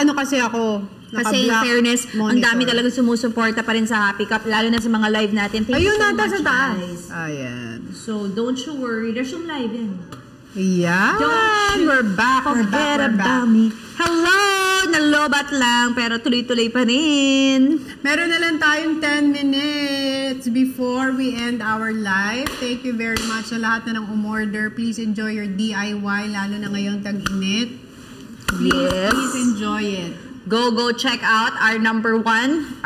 Ano kasi ako? Kasi in fairness, ang dami talaga sumusuporta pa rin sa Happy Cup, lalo na sa mga live natin. Thank you Ayun so nata much, sa taas. guys. Ayan. So, don't you worry. There's some live yan. Yeah. Don't We're back. forget about me. Hello! Nalobat lang, pero tuloy-tuloy pa rin. Meron na lang tayong 10 minutes before we end our live. Thank you very much sa lahat na ng umorder. Please enjoy your DIY, lalo na ngayong tag-init. Yes. Please enjoy it. Go check out our number one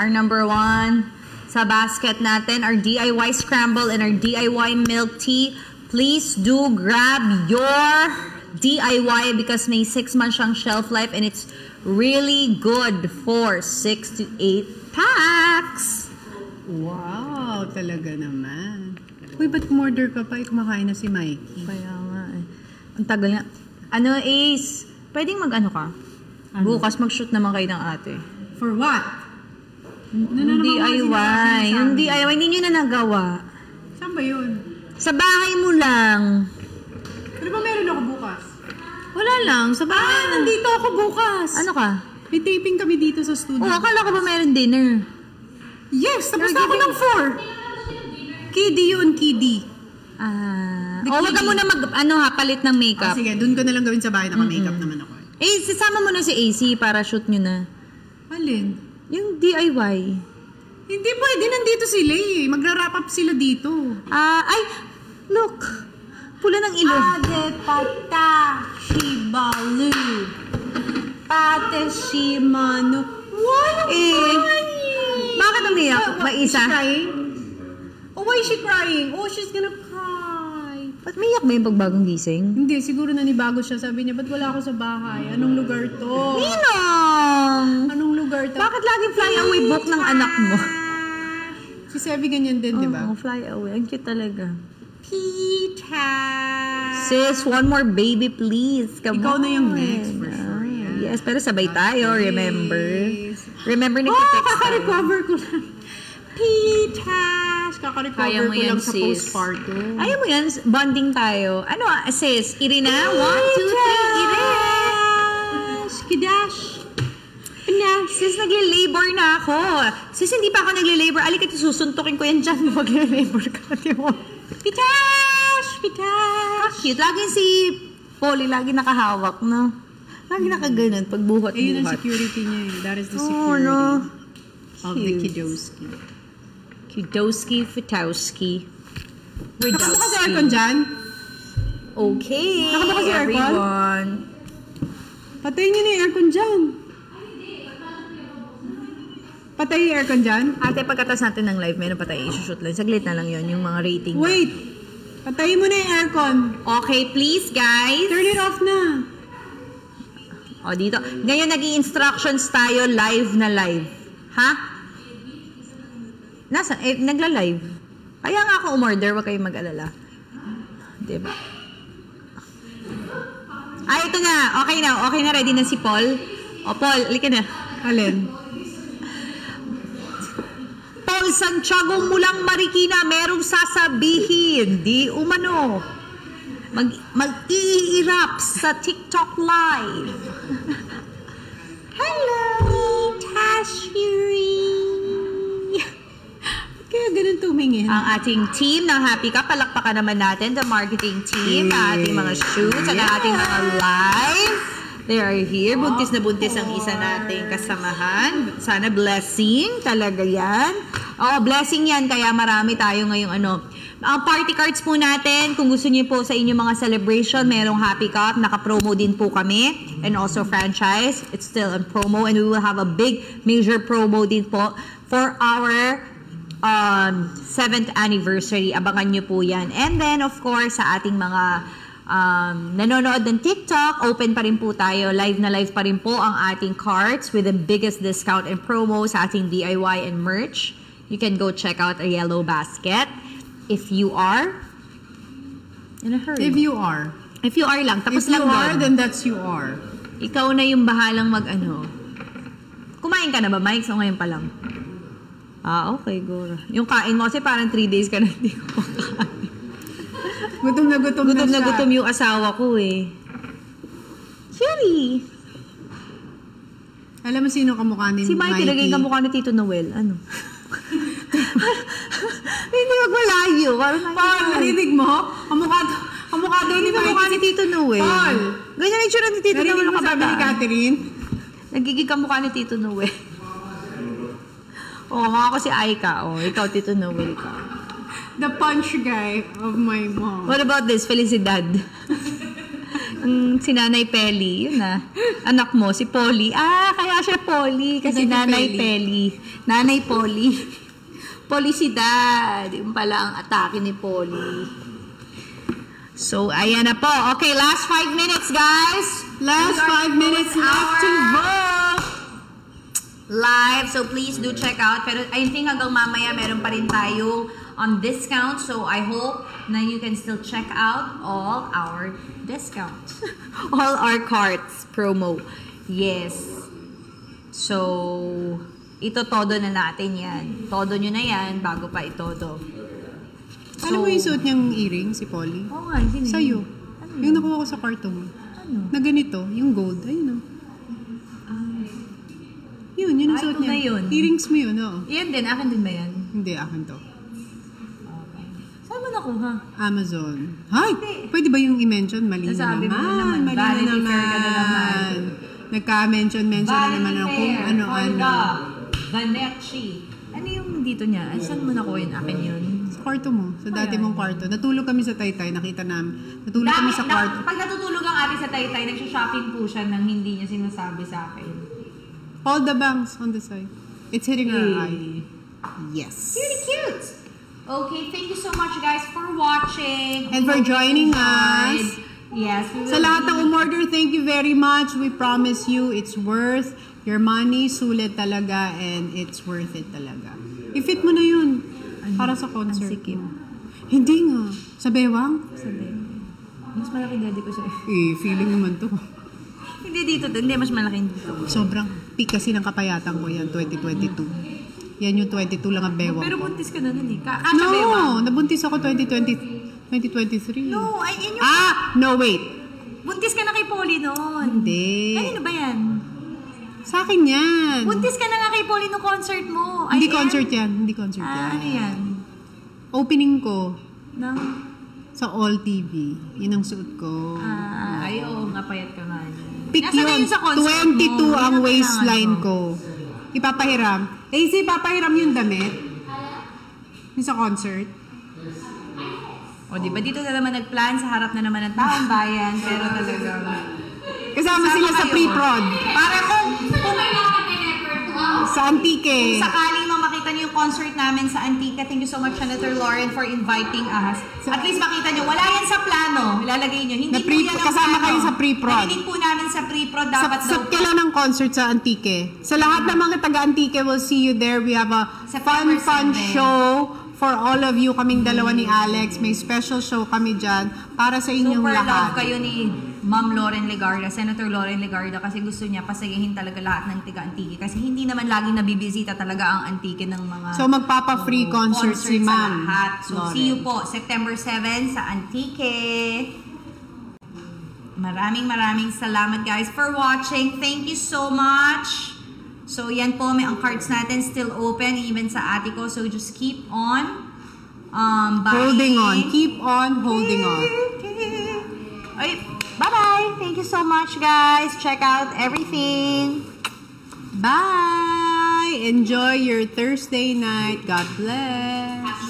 sa basket natin, our DIY scramble and our DIY milk tea. Please do grab your DIY because may 6 months siyang shelf life and it's really good for 6 to 8 packs. Wow, talaga naman. Uy, ba't kumorder ka pa? Kumakain na si Mikey. Kaya nga eh. Ang tagal nga. Ano, Ace? Pwedeng mag-ano ka? Bukas mag-shoot naman kayo ng ate. For what? Yung DIY. Yung DIY, hindi nyo na nagawa. Saan ba yun? Sa bahay mo lang. Ano ba meron ako bukas? Wala lang, sa bahay. Nandito ako bukas. Ano ka? May taping kami dito sa studio. Oh, akala ko ba meron dinner? Yes, tapos na ako ng 4. Kiddy yun, Kiddy. Wag ka muna palit ng makeup. Sige, dun ko na lang gawin sa bahay. Naka-makeup naman ako. Sasama mo na si AC para shoot nyo na. Alin? Yung DIY. Hindi pwede, nandito sila eh. Magra-wrap up sila dito. Ay, look. Pula ng ilong. Ade pata shibalu. Pate shimano. What? Bakit umiyak? Maisa? Is she crying? Oh, why is she crying? Oh, she's gonna cry. Ba't umiyak ba yung pagbagong gising? Hindi, siguro nanibago siya. Sabi niya, ba't wala ako sa bahay? Anong lugar to? Ninong! Anong lugar to? Bakit laging fly away book ng anak mo? Si Sevi ganyan din, di ba? Oh, fly away. Ang cute talaga. Pita! Sis, one more baby please. Come Ikaw on. na yung next, for sure. Yan. Yes, pero sabay tayo, remember? Remember na Oh, kaka-recover ko lang. Pitas! Kaya Kaka-recover mo ko yan, lang sa sis. postpartum. Ayaw mo yan, bonding tayo. Ano, sis? Irina? 1, 2, 3, Irina! Kidash! Sis, nagle-labor na ako. Sis, hindi pa ako nagle-labor. Alika, susuntukin ko yan dyan. Magle-labor ka. Pitash! Pitash! Cute. Lagi si Polly, lagi nakahawak, no? Lagi nakaganon, pagbuhat-buhat. Ayun ang security niya eh. That is the security of the kiddoski. Kiddoski, Futowski. Nakabukas si aircon dyan? Okay, Nakabukas si aircon? everyone. Patayin niyo na yung aircon dyan. Patay yung aircon dyan? Ate, pagkatas natin ng live, meron pa tayo i-shoot lang. Saglit na lang yon yung mga rating. Wait! Patayin mo na yung aircon. Okay, please, guys. Turn it off na. O, dito. Ngayon, nag-i-instructions tayo live na live. Ha? Nagla-live. Kaya nga ako umorder, wag kayong mag-alala. Diba? Ito na. Okay na. Okay na. Ready na si Paul. O, Paul, halika na. Alin? Paul Santiago mulang Marikina, merong sasabihin. Di umano. Mag-i-erap sa TikTok live. Hello, Tashiri! Kaya ganun tumingin. Ang ating team ng Happy Cup, palakpakan naman natin, the marketing team, na ating mga shoots, at ating mga live. They are here. Buntis na buntis ang isa nating kasamahan. Sana blessing. Talaga yan. Oh, blessing yan. Kaya marami tayo ngayong Ang party cards po natin, kung gusto niyo po sa inyong mga celebration, merong Happy Cup. Naka-promo din po kami. And also franchise. It's still on promo. And we will have a big major promo din po for our 7th anniversary. Abangan nyo po yan. And then, of course, sa ating mga nanonood ng TikTok, open pa rin po tayo. Live na live pa rin po ang ating cards with the biggest discount and promo sa ating DIY and merch. You can go check out a Yellow Basket if you are in a hurry. If you are. If you are lang. Tapos If lang you are, doon. then that's you are. Ikaw na yung bahalang Kumain ka na ba, Mike? So ngayon pa lang. Okay, go. Yung kain mo kasi parang 3 days ka na hindi ko makain. Gutom na gutom na Gutom na siya. gutom yung asawa ko eh. Cherry! Alam mo sino kamukha ni Si Mikey, naging kamukha ni Tito Noel. Ano? Hindi magmalayo. Paul, narinig mo? Kamukha daw ni Kamukha ni Mikey. Tito Noel. Paul! Ganyan ang itsura ni Tito Noel. Narinig mo sabi ni Catherine? Nagiging kamukha ni Tito Noel. Mga ako si Aika. Ikaw Tito Noel ka. The punch guy of my mom. What about this? Felicidad. Si Nanay Peli, yun na. Anak mo, si Polly. Kaya siya Polly. Kasi Nanay Nanay Peli. Peli. Nanay Polly. Felicidad. Yung pala ang atake ni Polly. So, ayan na po. Okay, last 5 minutes, guys. Last 5 minutes left to vote. Live. So, please do check out. Pero I think hanggang mamaya meron pa rin tayo on discount. So, I hope na you can still check out all our discounts. All our cards promo. Yes. So, ito-todo na natin yan. Todo nyo na yan bago pa itodo. Alam mo yung suot niyang earring, si Polly? Oo nga, hindi. Sa'yo. Ano? Yung nakuha ko sa kwarto mo. Ano? Na ganito, yung gold. Ayun o. Yun ang suot ito niya. na yun. Earrings mo yun, oo. Yan din. Akin din ba yan? Hindi, akin to. Saan mo nakuha? Amazon. Hay! Pwede ba yung i-mention? Mali na Nasabi mo na naman. naman. Mali na Vanity naman. fair ka na naman. Nagka-mention na naman ako kung ano-ano. Vanecci. Ano yung dito niya? Saan mo nakuha yun? Akin yun? Sa kwarto mo. Sa dati mong kwarto. Natulog kami sa Taytay. Nakita namin. Natulog kami sa kwarto. Pag natutulog ang ate sa Taytay, nagsha-shopping po siya nang hindi niya sinasabi sa akin. All the bangs on the side. It's hitting her eye. Yes. Really cute! Okay, thank you so much guys for watching. And for joining us. Yes. We will Sa lahat ng be- umorder, thank you very much. We promise you it's worth your money. Sulit talaga and it's worth it talaga. I-fit mo na yun. Para sa concert. Ang sikip. Hindi nga. Sa bewang? Sabi. Mas malaki daddy ko sa'yo. Feeling naman to. Hindi dito. Hindi, mas malaki dito. Sobrang peak kasi ng kapayatan ko yan, 2022. Yan yung 22 lang ang bewang Pero ko. buntis ka na nun eh. Kasha ba No! Nabuntis ako 2023. No, ay yun yung... No, wait. Buntis ka na kay Polly noon. Hindi. Kanino ba yan? Sa akin yan. Buntis ka na nga kay Polly nung concert mo. Hindi Ay, concert yan. Hindi concert yan. Ano yan? Opening ko Nang... sa All TV. Yun ang suot ko. Ay, oo, napayat ka nga. Pick Nasaan na yun. sa concert 22 mo? ang Ano waistline kailangan ko. Ipapahiram. Ipapahiram yung damit. Yung sa concert. O, di ba dito na naman nagplan sa harap na naman ng taong bayan, pero talagang... Kasama sila sa kayo. pre-prod. Para kung Sa Antique. sakaling makita niyo yung concert namin sa Antica, thank you so much, Senator Lauren, for inviting us. At least makita niyo, wala yan sa plano. Ilalagay niyo. Hindi Na po yan ang kasama plano. kayo sa pre-prod. Narinig po namin sa pre-prod, dapat Sa kailan ng concert sa Antique? Sa lahat ng mga taga-Antique, we'll see you there. We have a September fun 7. show for all of you. Kaming dalawa ni Alex. May special show kami dyan para sa inyong super love lahat. kayo ni Ma'am Lauren Legarda, Senator Lauren Legarda, kasi gusto niya pasayahin talaga lahat ng tiga-Antique. Kasi hindi naman laging nabibisita talaga ang Antique ng mga So magpapa-free concert si sa Ma'am lahat. So Lauren. see you po September 7 sa Antique. Maraming salamat guys for watching. Thank you so much. So yan po, ang cards natin still open even sa ate ko. So just keep on buying. Holding on. Keep on holding on. Ay, bye-bye. Thank you so much guys. Check out everything. Bye! Enjoy your Thursday night. God bless.